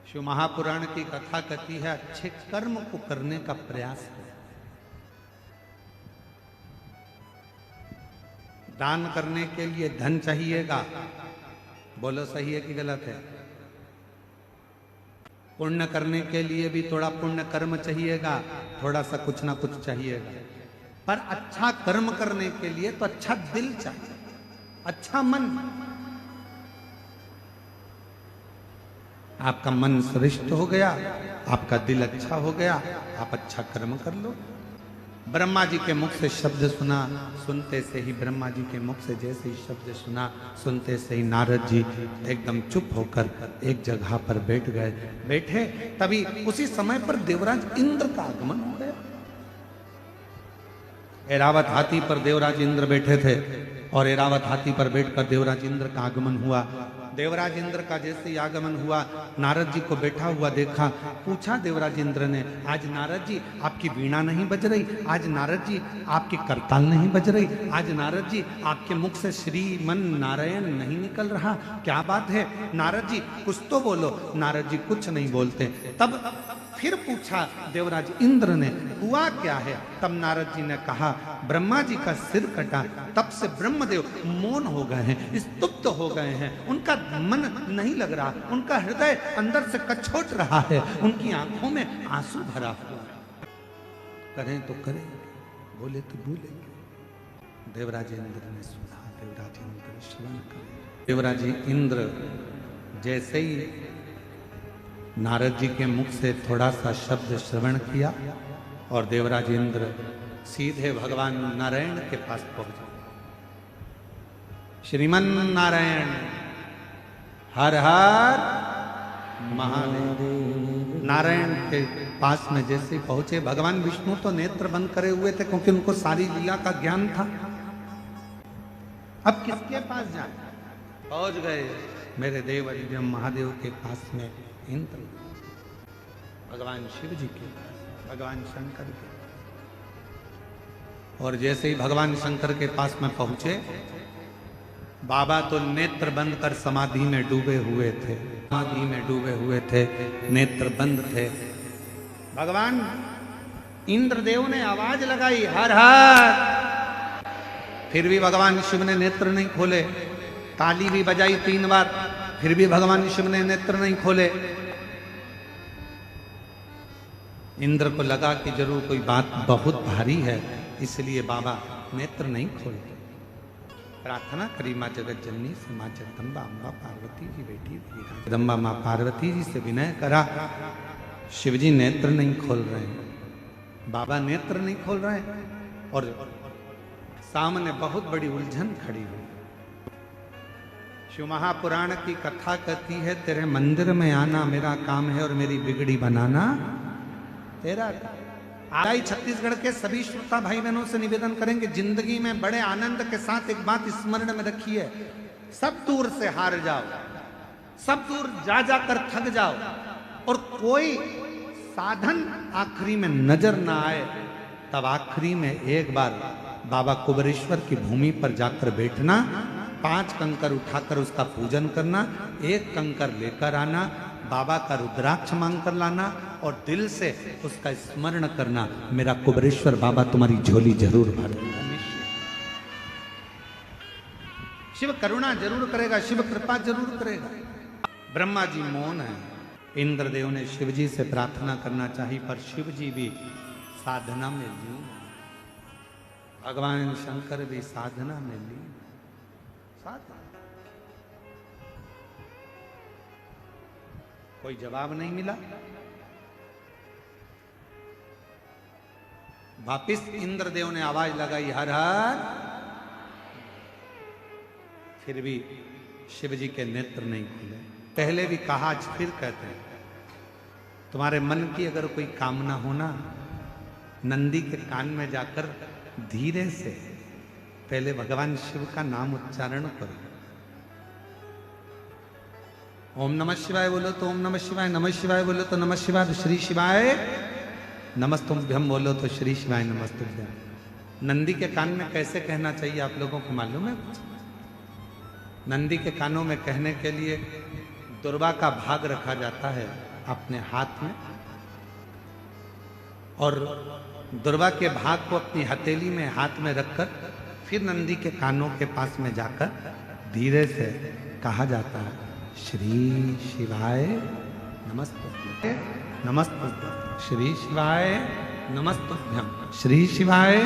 शिव महापुराण की कथा कहती है अच्छे कर्म को करने का प्रयास है। दान करने के लिए धन चाहिएगा, बोलो सही है कि गलत है? पुण्य करने के लिए भी थोड़ा पुण्य कर्म चाहिएगा, थोड़ा सा कुछ ना कुछ चाहिएगा। पर अच्छा कर्म करने के लिए तो अच्छा दिल चाहिए, अच्छा मन। आपका मन श्रेष्ठ हो गया, आपका दिल अच्छा हो गया, आप अच्छा कर्म कर लो। ब्रह्मा जी के मुख से शब्द सुना, सुनते से ही ब्रह्मा जी के मुख से जैसे ही शब्द सुना, सुनते से ही नारद जी एकदम चुप होकर एक जगह पर बैठ गए। बैठे तभी उसी समय पर देवराज इंद्र का आगमन हो गया। ऐरावत हाथी पर देवराज इंद्र बैठे थे और ऐरावत हाथी पर बैठकर देवराज इंद्र का आगमन हुआ। देवराज इंद्र का जैसे ही आगमन हुआ, नारद जी को बैठा हुआ देखा, पूछा देवराज इंद्र ने, आज नारद जी आपकी वीणा नहीं बज रही, आज नारद जी आपकी करताल नहीं बज रही, आज नारद जी आपके मुख से श्रीमन नारायण नहीं निकल रहा, क्या बात है? नारद जी कुछ तो बोलो। नारद जी कुछ नहीं बोलते। तब फिर पूछा देवराज इंद्र ने, हुआ क्या है? तब नारद जी ने कहा, ब्रह्मा जी का सिर कटा, तब से ब्रह्मदेव मौन हो गए हैं, स्तुप्त हो गए हैं, उनका मन नहीं लग रहा, उनका हृदय अंदर से कछोट रहा है, उनकी आंखों में आंसू भरा हुआ है। करें तो करें, बोले तो बोले। देवराज इंद्र ने सुना, देवराज इंद्र श्रवण करे। देवराज इंद्र जैसे ही नारद जी के मुख से थोड़ा सा शब्द श्रवण किया और देवराज इंद्र सीधे भगवान नारायण के पास पहुंचे। श्रीमन नारायण हर हर महादेव। नारायण के पास में जैसे पहुंचे, भगवान विष्णु तो नेत्र बंद करे हुए थे क्योंकि उनको सारी लीला का ज्ञान था। अब किसके पास जाए? पहुंच गए मेरे देव अधिदेव महादेव के पास में इंद्र, भगवान शिव जी के, भगवान शंकर के। और जैसे ही भगवान शंकर के पास में पहुंचे, बाबा तो नेत्र बंद कर समाधि में डूबे हुए थे, समाधि में डूबे हुए थे, नेत्र बंद थे। भगवान इंद्रदेव ने आवाज लगाई, हर हर। फिर भी भगवान शिव ने नेत्र नहीं खोले। ताली भी बजाई 3 बार, फिर भी भगवान शिव ने नेत्र नहीं खोले। इंद्र को लगा कि जरूर कोई बात बहुत भारी है, इसलिए बाबा नेत्र नहीं खोलते। प्रार्थना करी माँ जगत जननी से, माँ जगदम्बा अम्बा पार्वती जी बेटी जगदम्बा माँ पार्वती जी से विनय करा। शिव जी नेत्र नहीं खोल रहे हैं, बाबा नेत्र नहीं खोल रहे हैं और सामने बहुत बड़ी उलझन खड़ी हुई। शिव महापुराण की कथा कहती है, तेरे मंदिर में आना मेरा काम है और मेरी बिगड़ी बनाना तेरा। आई छत्तीसगढ़ के सभी श्रोता भाई बहनों से निवेदन करेंगे, जिंदगी में बड़े आनंद के साथ एक बात स्मरण में रखिए, सब दूर से हार जाओ, सब दूर जा जाकर थक जाओ और कोई साधन आखिरी में नजर ना आए, तब आखिरी में एक बार बाबा कुबेरेश्वर की भूमि पर जाकर बैठना, 5 कंकर उठाकर उसका पूजन करना, 1 कंकर लेकर आना, बाबा का रुद्राक्ष मांग कर लाना और दिल से उसका स्मरण करना, मेरा कुबेरेश्वर बाबा तुम्हारी झोली जरूर भर देगा। शिव करुणा जरूर करेगा, शिव कृपा जरूर करेगा। ब्रह्मा जी मौन है, इंद्रदेव ने शिव जी से प्रार्थना करना चाहिए, पर शिव जी भी साधना में लीन, भगवान शंकर भी साधना में लीन। कोई जवाब नहीं मिला। वापिस इंद्रदेव ने आवाज लगाई, हर हर। फिर भी शिव जी के नेत्र नहीं खुले। पहले भी कहा, आज फिर कहते हैं, तुम्हारे मन की अगर कोई कामना हो ना, नंदी के कान में जाकर धीरे से पहले भगवान शिव का नाम उच्चारण करो। ओम नमः शिवाय बोलो तो ओम नमः शिवाय, नमः शिवाय बोलो तो नमः शिवाय, तो श्री शिवाय नमस्तुभ्यम बोलो तो श्री शिवाय नमस्तुभ्यम। नंदी के कान में कैसे कहना चाहिए आप लोगों को मालूम है? नंदी के कानों में कहने के लिए दुर्वा का भाग रखा जाता है अपने हाथ में, और दुर्वा के भाग को अपनी हथेली में हाथ में रखकर फिर नंदी के कानों के पास में जाकर धीरे से कहा जाता है, श्री शिवाय नमस्तुभ्यम, नमस्तुभ्यम, श्री शिवाय नमस्तुभ्यम, श्री शिवाय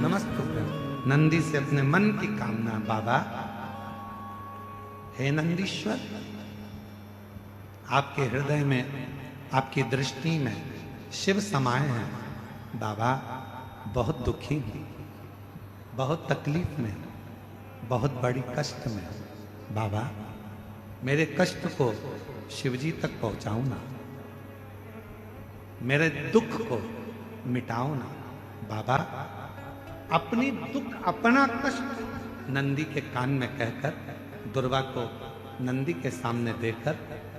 नमस्तुभ्यम। नंदी से अपने मन की कामना, बाबा हे नंदीश्वर, आपके हृदय में, आपकी दृष्टि में शिव समाये हैं। बाबा बहुत दुखी हूं, बहुत तकलीफ में, बहुत बड़ी कष्ट में। बाबा मेरे कष्ट को शिवजी तक पहुंचाओ ना, मेरे दुख को मिटाओ ना। बाबा अपनी दुख, अपना कष्ट नंदी के कान में कहकर, दुर्वा को नंदी के सामने देकर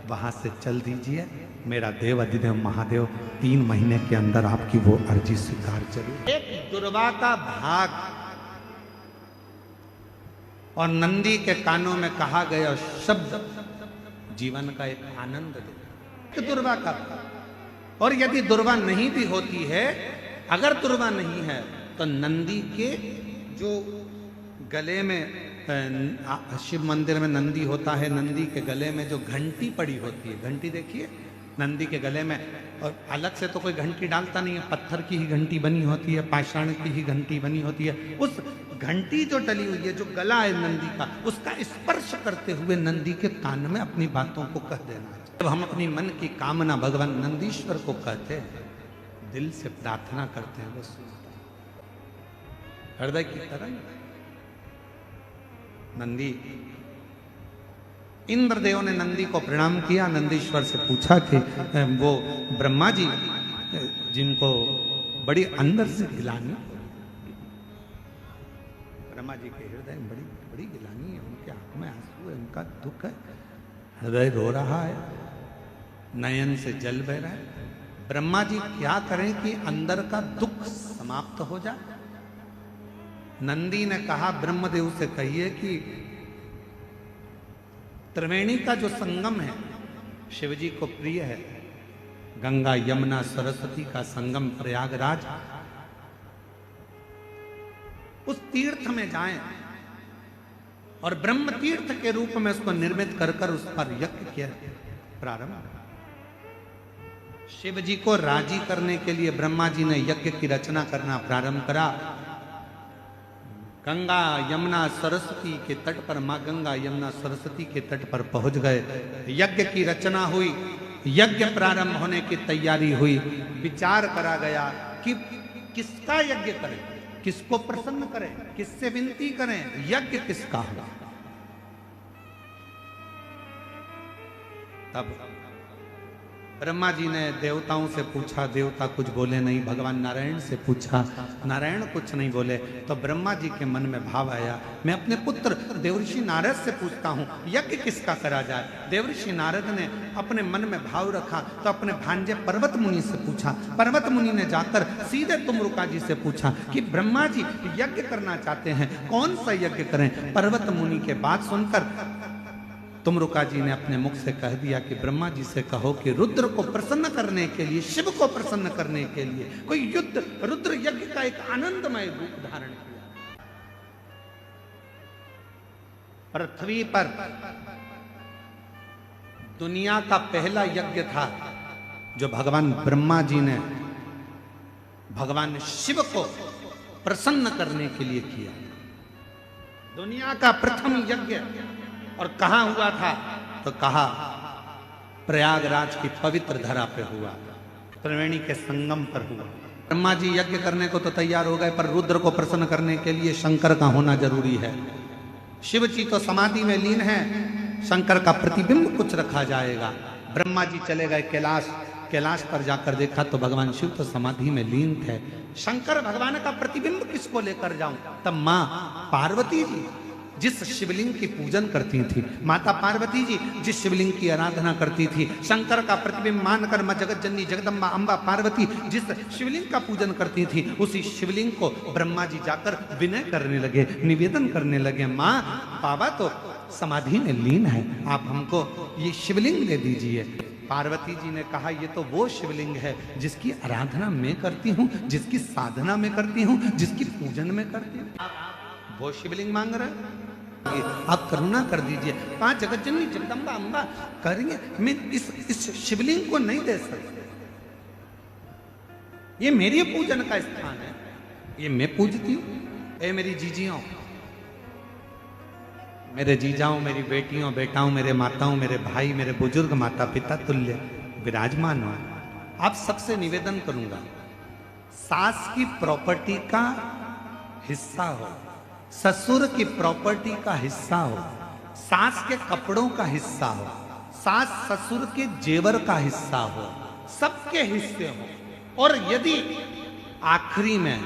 वहां से चल दीजिए। मेरा देव अधिदेव महादेव 3 महीने के अंदर आपकी वो अर्जी स्वीकार जरूर। एक दुर्वा का भाग और नंदी के कानों में कहा गया शब्द जीवन का एक आनंद दे। दुर्वा का भाग, और यदि दुर्वा नहीं भी होती है, अगर दुर्वा नहीं है तो नंदी के जो गले में, शिव मंदिर में नंदी होता है, नंदी के गले में जो घंटी पड़ी होती है, घंटी देखिए नंदी के गले में, और अलग से तो कोई घंटी डालता नहीं है, पत्थर की ही घंटी बनी होती है, पाषाण की ही घंटी बनी होती है। उस घंटी जो डली हुई है, जो गला है नंदी का, उसका स्पर्श करते हुए नंदी के कान में अपनी बातों को कह देना। जब हम अपनी मन की कामना भगवान नंदीश्वर को कहते हैं, दिल से प्रार्थना करते हैं, वो सुनता है हृदय की तरह। नंदी, इंद्रदेव ने नंदी को प्रणाम किया, नंदीश्वर से पूछा कि वो ब्रह्मा जी जिनको बड़ी अंदर से गिलानी, ब्रह्मा जी के हृदय में बड़ी बड़ी गिलानी है, उनके आंखों में आंसू है, उनका दुख है, हृदय रो रहा है, नयन से जल बह रहा है। ब्रह्मा जी क्या करें कि अंदर का दुख समाप्त हो जाए? नंदी ने कहा ब्रह्मदेव से कहिए कि त्रिवेणी का जो संगम है शिवजी को प्रिय है, गंगा यमुना सरस्वती का संगम प्रयागराज, उस तीर्थ में जाएं और ब्रह्म तीर्थ के रूप में उसको निर्मित कर कर उस पर यज्ञ किया प्रारंभ। शिव जी को राजी करने के लिए ब्रह्मा जी ने यज्ञ की रचना करना प्रारंभ करा। गंगा यमुना सरस्वती के तट पर, मां गंगा यमुना सरस्वती के तट पर पहुंच गए, यज्ञ की रचना हुई, यज्ञ प्रारंभ होने की तैयारी हुई। विचार करा गया कि किसका यज्ञ करें, किसको प्रसन्न करें, किससे विनती करें, यज्ञ किसका हो। तब ब्रह्मा जी ने देवताओं से पूछा, देवता कुछ बोले नहीं। भगवान नारायण से पूछा, नारायण कुछ नहीं बोले। तो ब्रह्मा जी के मन में भाव आया, मैं अपने पुत्र देवऋषि नारद से पूछता हूँ यज्ञ किसका करा जाए। देवऋषि नारद ने अपने मन में भाव रखा तो अपने भांजे पर्वत मुनि से पूछा। पर्वत मुनि ने जाकर सीधे तुमरुका जी से पूछा कि ब्रह्मा जी यज्ञ करना चाहते हैं, कौन सा यज्ञ करें। पर्वत मुनि के बात सुनकर तुमरुका जी ने अपने मुख से कह दिया कि ब्रह्मा जी से कहो कि रुद्र को प्रसन्न करने के लिए, शिव को प्रसन्न करने के लिए कोई युद्ध, रुद्र यज्ञ का एक आनंदमय रूप धारण किया। पृथ्वी पर दुनिया का पहला यज्ञ था जो भगवान ब्रह्मा जी ने भगवान शिव को प्रसन्न करने के लिए किया। दुनिया का प्रथम यज्ञ, और कहां हुआ था तो कहा प्रयागराज की पवित्र धरा पे हुआ, त्रिवेणी के संगम पर हुआ। ब्रह्मा जी यज्ञ करने को तो तैयार हो गए, पर रुद्र को प्रसन्न करने के लिए शंकर का होना जरूरी है। शिव जी तो समाधि में लीन है, शंकर का प्रतिबिंब कुछ रखा जाएगा। ब्रह्मा जी चले गए कैलाश, कैलाश पर जाकर देखा तो भगवान शिव तो समाधि में लीन थे। शंकर भगवान का प्रतिबिंब किसको लेकर जाऊं? तब मां पार्वती जी जिस शिवलिंग की पूजन करती थी, माता पार्वती जी जिस शिवलिंग की आराधना करती थी, शंकर का प्रतिबिंब मानकर मां जगत जननी जगदम्बा अम्बा पार्वती जिस शिवलिंग का पूजन करती थी, उसी शिवलिंग को ब्रह्मा जी जाकर विनय करने लगे, निवेदन करने लगे, मां बाबा तो समाधि में लीन है, आप हमको ये शिवलिंग दे दीजिए। पार्वती जी ने कहा ये तो वो शिवलिंग है जिसकी आराधना मैं करती हूँ, जिसकी साधना में करती हूँ, जिसकी पूजन में करती हूँ। वो शिवलिंग मांग रहे, आप करुणा कर दीजिए। 5 जगत जननी जगदम्बा अम्बा करेंगे, मैं इस शिवलिंग को नहीं दे सकता, ये मेरी पूजन का स्थान है, ये मैं पूजती हूँ। ए मेरी जीजियों, मेरे जीजाओं, मेरी बेटियों, बेटाओं, मेरे माताओं, मेरे भाई, मेरे बुजुर्ग माता पिता तुल्य विराजमान हो, आप सबसे निवेदन करूंगा, सास की प्रॉपर्टी का हिस्सा हो, ससुर की प्रॉपर्टी का हिस्सा हो, सास के कपड़ों का हिस्सा हो, सास ससुर के जेवर का हिस्सा हो, सबके हिस्से हो। और यदि आखिरी में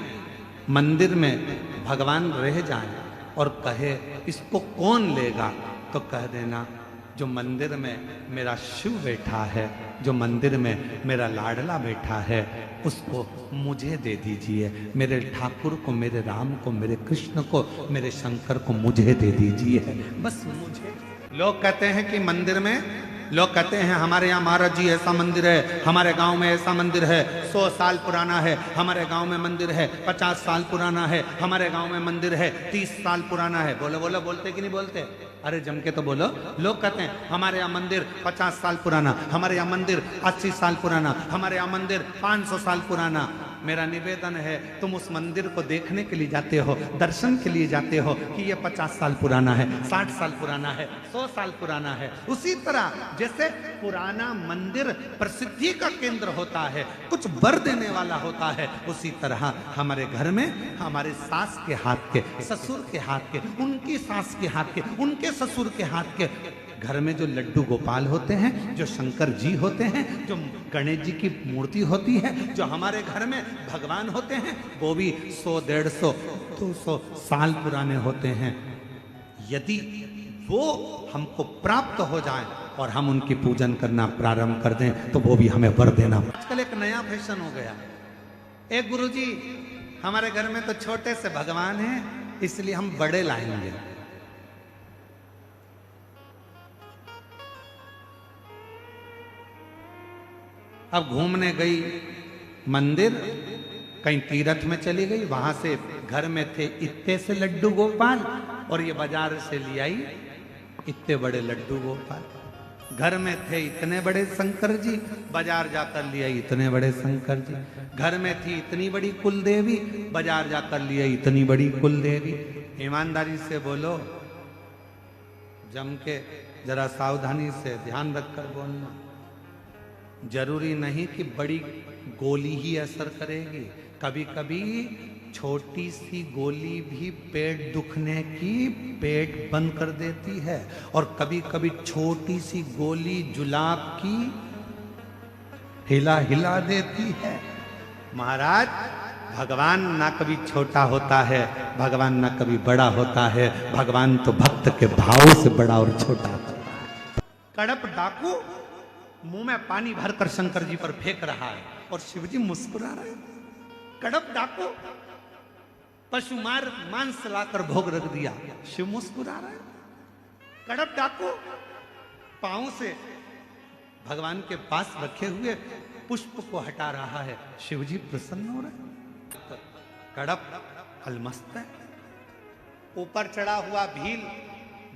मंदिर में भगवान रह जाए और कहे इसको कौन लेगा, तो कह देना जो मंदिर में मेरा शिव बैठा है, जो मंदिर में मेरा लाडला बैठा है, उसको मुझे दे दीजिए, मेरे ठाकुर को, मेरे राम को, मेरे कृष्ण को, मेरे शंकर को मुझे दे दीजिए, बस मुझे। लोग कहते हैं कि मंदिर में, लोग कहते हैं हमारे यहाँ महाराज जी ऐसा मंदिर है, हमारे गांव में ऐसा मंदिर है, 100 साल पुराना है, हमारे गांव में मंदिर है 50 साल पुराना है, हमारे गांव में मंदिर है 30 साल पुराना है। बोलो बोलो, बोलते कि नहीं बोलते? अरे जम के तो बोलो। लोग कहते हैं हमारे यहाँ मंदिर 50 साल पुराना, हमारे यहाँ मंदिर 80 साल पुराना, हमारे यहाँ मंदिर 500 साल पुराना। मेरा निवेदन है, तुम उस मंदिर को देखने के लिए जाते हो, दर्शन के लिए जाते हो कि ये 50 साल पुराना है, 60 साल पुराना है, 100 साल पुराना है। उसी तरह जैसे पुराना मंदिर प्रसिद्धि का केंद्र होता है, कुछ वर देने वाला होता है, उसी तरह हमारे घर में हमारे सास के हाथ के, ससुर के हाथ के, उनकी सास के हाथ के, उनके ससुर के हाथ के, घर में जो लड्डू गोपाल होते हैं, जो शंकर जी होते हैं, जो गणेश जी की मूर्ति होती है, जो हमारे घर में भगवान होते हैं, वो भी 100, 150, 200 साल पुराने होते हैं। यदि वो हमको प्राप्त हो जाए और हम उनकी पूजन करना प्रारंभ कर दें, तो वो भी हमें वर देना। आजकल एक नया फैशन हो गया, एक गुरुजी हमारे घर में तो छोटे से भगवान हैं, इसलिए हम बड़े लाएंगे। अब घूमने गई मंदिर, कहीं तीर्थ में चली गई, वहां से घर में थे इतने से लड्डू गोपाल और ये बाजार से ले आई इतने बड़े लड्डू गोपाल। घर में थे इतने बड़े शंकर जी, बाजार जाकर ले आई इतने बड़े शंकर जी। घर में थी इतनी बड़ी कुल देवी, बाजार जाकर ले आई इतनी बड़ी कुल देवी। ईमानदारी से बोलो, जम के जरा सावधानी से ध्यान रखकर बोलना। जरूरी नहीं कि बड़ी गोली ही असर करेगी, कभी कभी छोटी सी गोली भी पेट दुखने की पेट बंद कर देती है, और कभी कभी छोटी सी गोली जुलाब की हिला हिला देती है। महाराज, भगवान ना कभी छोटा होता है, भगवान ना कभी बड़ा होता है, भगवान तो भक्त के भाव से बड़ा और छोटा होता है। कड़प डाकू मुंह में पानी भरकर शंकर जी पर फेंक रहा है और शिव जी मुस्कुरा रहे हैं। कड़प डाकू पशु मार मांस लाकर भोग रख दिया, शिव मुस्कुरा रहे हैं। कड़प डाकू पांव से भगवान के पास रखे हुए पुष्प को हटा रहा है, शिव जी प्रसन्न हो रहे हैं। कड़प अलमस्त है। ऊपर चढ़ा हुआ भील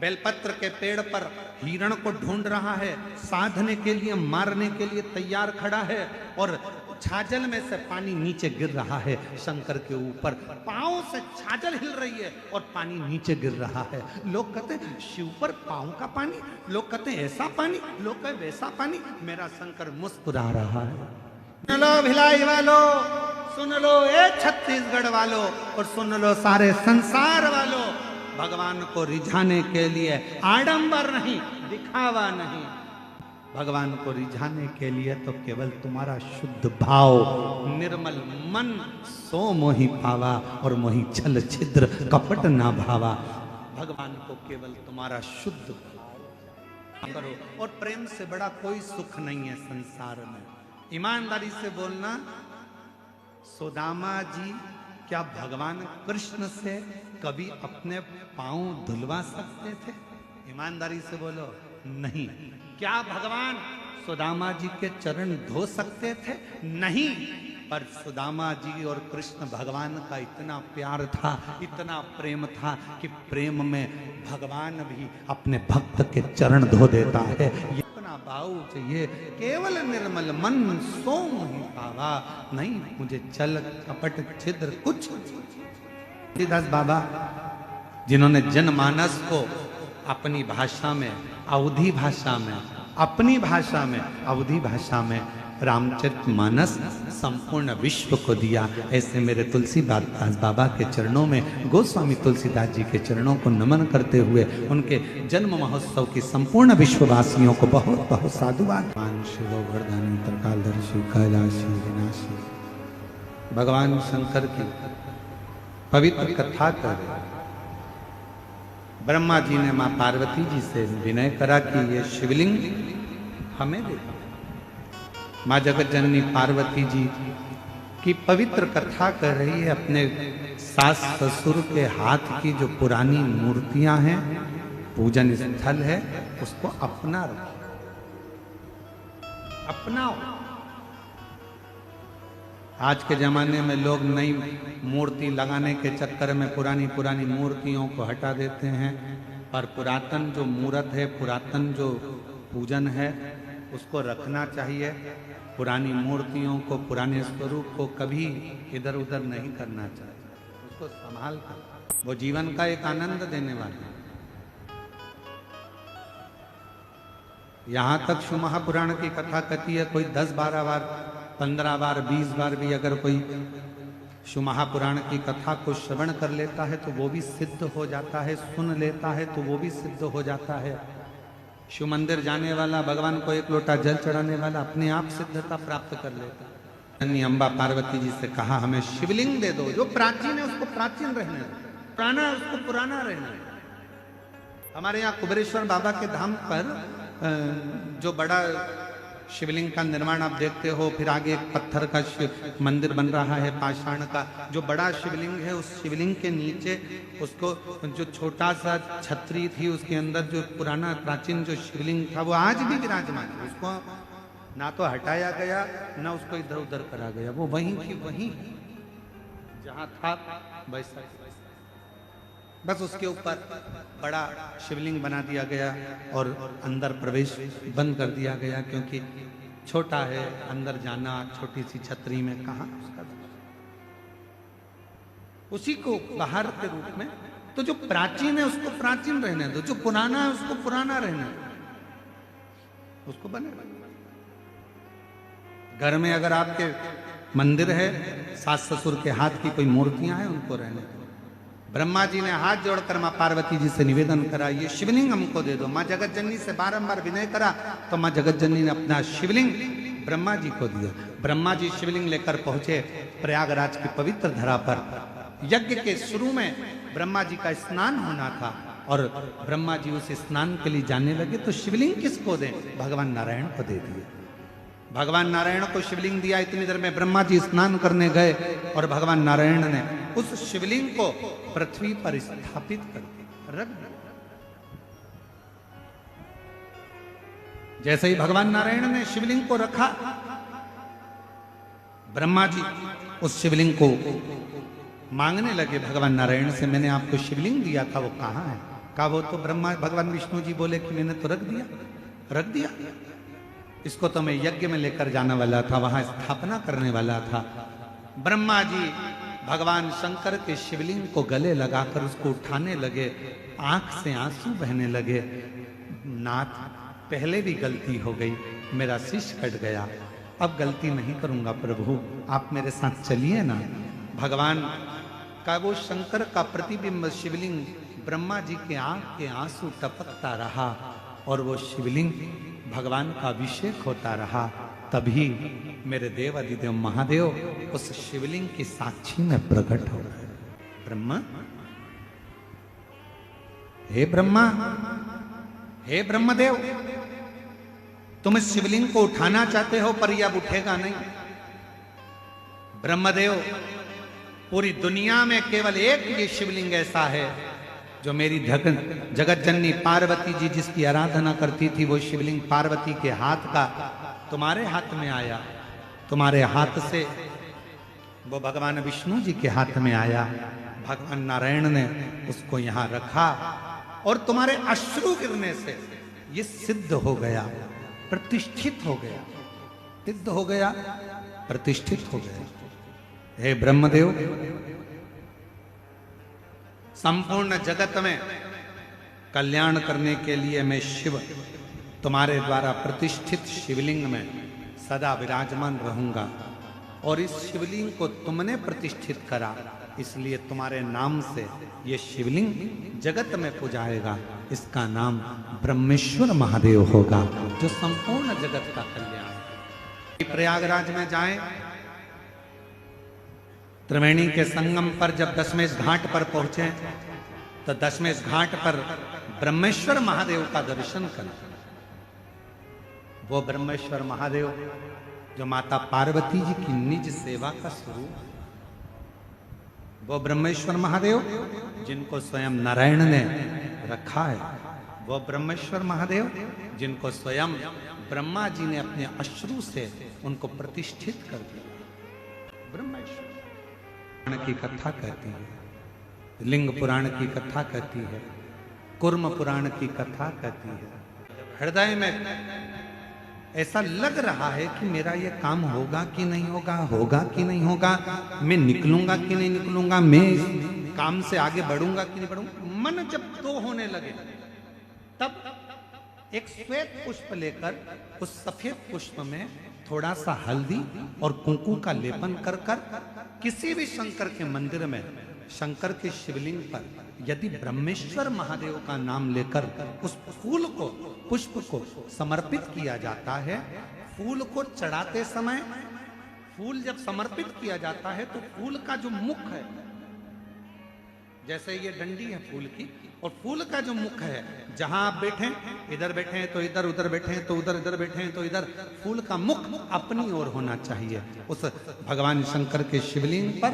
बेलपत्र के पेड़ पर हिरण को ढूंढ रहा है, साधने के लिए, मारने के लिए तैयार खड़ा है, और छाजल में से पानी नीचे गिर रहा है शंकर के ऊपर। पांव से छाजल हिल रही है और पानी नीचे गिर रहा है। लोग कहते हैं शिव पर पांव का पानी, लोग कहते हैं ऐसा पानी, लोग कहते वैसा पानी। मेरा शंकर मुस्कुरा रहा है। सुन लो भिलाई वालों, सुन लो ए छत्तीसगढ़ वालों, और सुन लो सारे संसार वालों, भगवान को रिझाने के लिए आडंबर नहीं, दिखावा नहीं, भगवान को रिझाने के लिए तो केवल तुम्हारा शुद्ध भाव, निर्मल मन, सो मोहि पावा और मोहि छल छिद्र कपट ना भावा। भगवान को केवल तुम्हारा शुद्ध भाव करो, और प्रेम से बड़ा कोई सुख नहीं है संसार में। ईमानदारी से बोलना, सुदामा जी क्या भगवान कृष्ण से कभी अपने पांव धुलवा सकते थे? ईमानदारी से बोलो, नहीं। क्या भगवान सुदामा जी के चरण धो सकते थे? नहीं। पर सुदामा जी और कृष्ण भगवान का इतना प्यार था, इतना प्रेम था कि प्रेम में भगवान भी अपने भक्त के चरण धो देता है। इतना भाव चाहिए, केवल निर्मल मन सो मोहि पावा, नहीं मुझे छल कपट छिद्र कुछ। दास बाबा जिन्होंने जनमानस को अपनी भाषा में, अवधी भाषा में, अपनी भाषा में, अवधी भाषा में रामचरितमानस संपूर्ण विश्व को दिया। ऐसे मेरे तुलसीदास बाबा के चरणों में, गोस्वामी तुलसीदास जी के चरणों को नमन करते हुए उनके जन्म महोत्सव की संपूर्ण विश्ववासियों को बहुत बहुत साधुवाद। शिवो वर्धनी त्रिकालदर्शी कैलाशी विनाशी भगवान शंकर की पवित्र कथा कर ब्रह्मा जी ने मां पार्वती जी से विनय करा कि ये शिवलिंग हमें दे। मां जगत जननी पार्वती जी की पवित्र कथा कर रही है। अपने सास ससुर के हाथ की जो पुरानी मूर्तियां हैं, पूजन स्थल है, उसको अपना रखो, अपनाओ। आज के जमाने में लोग नई मूर्ति लगाने के चक्कर में पुरानी पुरानी मूर्तियों को हटा देते हैं, पर पुरातन जो मूर्त है, पुरातन जो पूजन है, उसको रखना चाहिए। पुरानी मूर्तियों को, पुराने स्वरूप को कभी इधर उधर नहीं करना चाहिए, उसको संभाल कर। वो जीवन का एक आनंद देने वाला है। यहां तक शिव महापुराण की कथा कहती है, कोई 10-12 बार, 15 बार, 20 बार भी अगर कोई शिव महापुराण की कथा को श्रवण कर लेता है तो वो भी सिद्ध हो जाता है, सुन लेता है तो वो भी सिद्ध हो जाता है। शिव मंदिर जाने वाला, भगवान को एक लोटा जल चढ़ाने वाला अपने आप सिद्धता प्राप्त कर लेता है। अन्य अम्बा पार्वती जी से कहा, हमें शिवलिंग दे दो, जो प्राचीन है उसको प्राचीन रहने दो, पुराना है उसको पुराना रहने दो। हमारे यहाँ कुबेरेश्वर बाबा के धाम पर जो बड़ा शिवलिंग का निर्माण आप देखते हो, फिर आगे एक पत्थर का मंदिर बन रहा है पाषाण का। जो बड़ा शिवलिंग है, उस शिवलिंग के नीचे उसको जो छोटा सा छतरी थी, उसके अंदर जो पुराना प्राचीन जो शिवलिंग था वो आज भी विराजमान है। उसको ना तो हटाया गया, ना उसको इधर उधर करा गया, वो वहीं की वहीं जहां था वैसा, बस उसके ऊपर बड़ा शिवलिंग बना दिया गया और अंदर प्रवेश बंद कर दिया गया, क्योंकि छोटा है, अंदर जाना छोटी सी छतरी में कहां उसका। उसी को बाहर के रूप में, तो जो प्राचीन है उसको प्राचीन रहने दो, जो पुराना है उसको पुराना रहने दो, उसको बने। घर में अगर आपके मंदिर है, सास ससुर के हाथ की कोई मूर्तियां हैं, उनको रहने दो। ब्रह्मा जी ने हाथ जोड़कर मां पार्वती जी से निवेदन करा, ये शिवलिंग हमको दे दो। मां जगत जननी से बारंबार विनय करा तो मां जगत जननी ने अपना शिवलिंग ब्रह्मा जी को दिया। ब्रह्मा जी शिवलिंग लेकर पहुंचे प्रयागराज की पवित्र धरा पर। यज्ञ के शुरू में ब्रह्मा जी का स्नान होना था और ब्रह्मा जी उस स्नान के लिए जाने लगे, तो शिवलिंग किसको दें? भगवान नारायण को दे दिए। भगवान नारायण को शिवलिंग दिया। इतनी देर में ब्रह्मा जी स्नान करने गए और भगवान नारायण ने उस शिवलिंग को पृथ्वी पर स्थापित कर रख दिया। जैसे ही भगवान नारायण ने शिवलिंग को रखा, ब्रह्मा जी उस शिवलिंग को मांगने लगे भगवान नारायण से, मैंने आपको शिवलिंग दिया था, वो कहाँ है? कहा वो तो ब्रह्मा भगवान विष्णु जी बोले कि मैंने तो रख दिया। इसको तो मैं यज्ञ में लेकर जाने वाला था, वहां स्थापना करने वाला था। ब्रह्मा जी भगवान शंकर के शिवलिंग को गले लगाकर उसको उठाने लगे। आंख से आंसू बहने लगे। नाथ, पहले भी गलती हो गई, मेरा शीश कट गया, अब गलती नहीं करूंगा प्रभु, आप मेरे साथ चलिए ना। भगवान का वो शंकर का प्रतिबिंब शिवलिंग ब्रह्मा जी के आंख के आंसू टपकता रहा और वो शिवलिंग भगवान का अभिषेक होता रहा। तभी मेरे देव अधिदेव महादेव उस शिवलिंग की साक्षी में प्रकट हो गए। ब्रह्मा, हे ब्रह्मा, हे ब्रह्मदेव, तुम इस शिवलिंग को उठाना चाहते हो पर यह अब उठेगा नहीं। ब्रह्मदेव, पूरी दुनिया में केवल एक ये शिवलिंग ऐसा है जो मेरी जगत जननी पार्वती जी जिसकी आराधना करती थी, वो शिवलिंग पार्वती के हाथ का तुम्हारे हाथ में आया। तुम्हारे हाथ से वो भगवान विष्णु जी के हाथ में आया। भगवान नारायण ने उसको यहां रखा और तुम्हारे अश्रु गिरने से ये सिद्ध हो गया, प्रतिष्ठित हो गया, सिद्ध हो गया, प्रतिष्ठित हो गया। हे ब्रह्मदेव, संपूर्ण जगत में कल्याण करने के लिए मैं शिव तुम्हारे द्वारा प्रतिष्ठित शिवलिंग में सदा विराजमान रहूंगा और इस शिवलिंग को तुमने प्रतिष्ठित करा, इसलिए तुम्हारे नाम से ये शिवलिंग जगत में पूजाएगा। इसका नाम ब्रह्मेश्वर महादेव होगा, जो संपूर्ण जगत का कल्याण। प्रयागराज में जाएं, त्रिवेणी के संगम पर जब दशमेश घाट पर पहुंचे तो दशमेश घाट पर ब्रह्मेश्वर महादेव का दर्शन करें। वो ब्रह्मेश्वर महादेव जो माता पार्वती जी की निज सेवा का स्वरूप, वो ब्रह्मेश्वर महादेव जिनको स्वयं नारायण ने रखा है, वो ब्रह्मेश्वर महादेव जिनको स्वयं ब्रह्मा जी ने अपने अश्रु से उनको प्रतिष्ठित कर दिया। ब्रह्मेश्वर पुराण की कथा कहती है, लिंग पुराण की कथा कहती है, कुर्म पुराण की कथा कहती है। हृदय में ऐसा लग रहा है कि मेरा ये काम होगा कि नहीं होगा, होगा कि नहीं होगा, मैं निकलूंगा कि नहीं निकलूंगा, मैं इस काम से आगे बढ़ूंगा कि नहीं बढ़ूंगा। मन जब दो होने लगे तब एक श्वेत पुष्प लेकर उस सफेद पुष्प में थोड़ा सा हल्दी और कुंकू का लेपन कर कर किसी भी शंकर के मंदिर में, शंकर के शिवलिंग पर यदि ब्रह्मेश्वर महादेव का नाम लेकर उस फूल को, पुष्प को समर्पित किया जाता है, फूल को चढ़ाते समय, फूल जब समर्पित किया जाता है तो फूल का जो मुख है, जैसे ये डंडी है फूल की, और फूल का जो मुख है, जहां आप बैठे, इधर बैठे हैं तो इधर, उधर बैठे हैं तो उधर, इधर बैठे हैं तो इधर, फूल का मुख अपनी ओर होना चाहिए। उस भगवान शंकर के शिवलिंग पर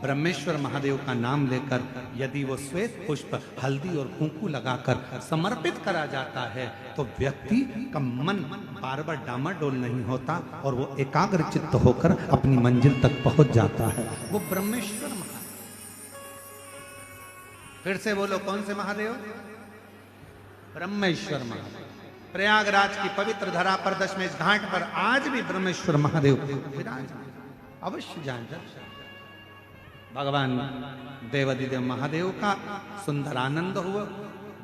ब्रह्मेश्वर महादेव का नाम लेकर यदि वो श्वेत पुष्प हल्दी और कुंकू लगाकर समर्पित करा जाता है तो व्यक्ति का मन बार बार डामाडोल नहीं होता और वो एकाग्र चित्त होकर अपनी मंजिल तक पहुंच जाता है। वो ब्रह्मेश्वर महादेव। फिर से बोलो, कौन से महादेव? ब्रह्मेश्वर महादेव। प्रयागराज की पवित्र धरा पर दशमेश घाट पर आज भी ब्रह्मेश्वर महादेव विराजमान, अवश्य जाएं। भगवान देवादिदेव महादेव का सुंदर आनंद हुआ,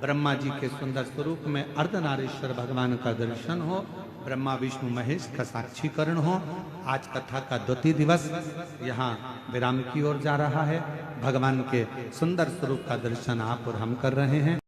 ब्रह्मा जी के सुंदर स्वरूप में अर्धनारीश्वर भगवान का दर्शन हो, ब्रह्मा विष्णु महेश का साक्षीकरण हो। आज कथा का द्वितीय दिवस यहाँ विराम की ओर जा रहा है। भगवान के सुंदर स्वरूप का दर्शन आप और हम कर रहे हैं।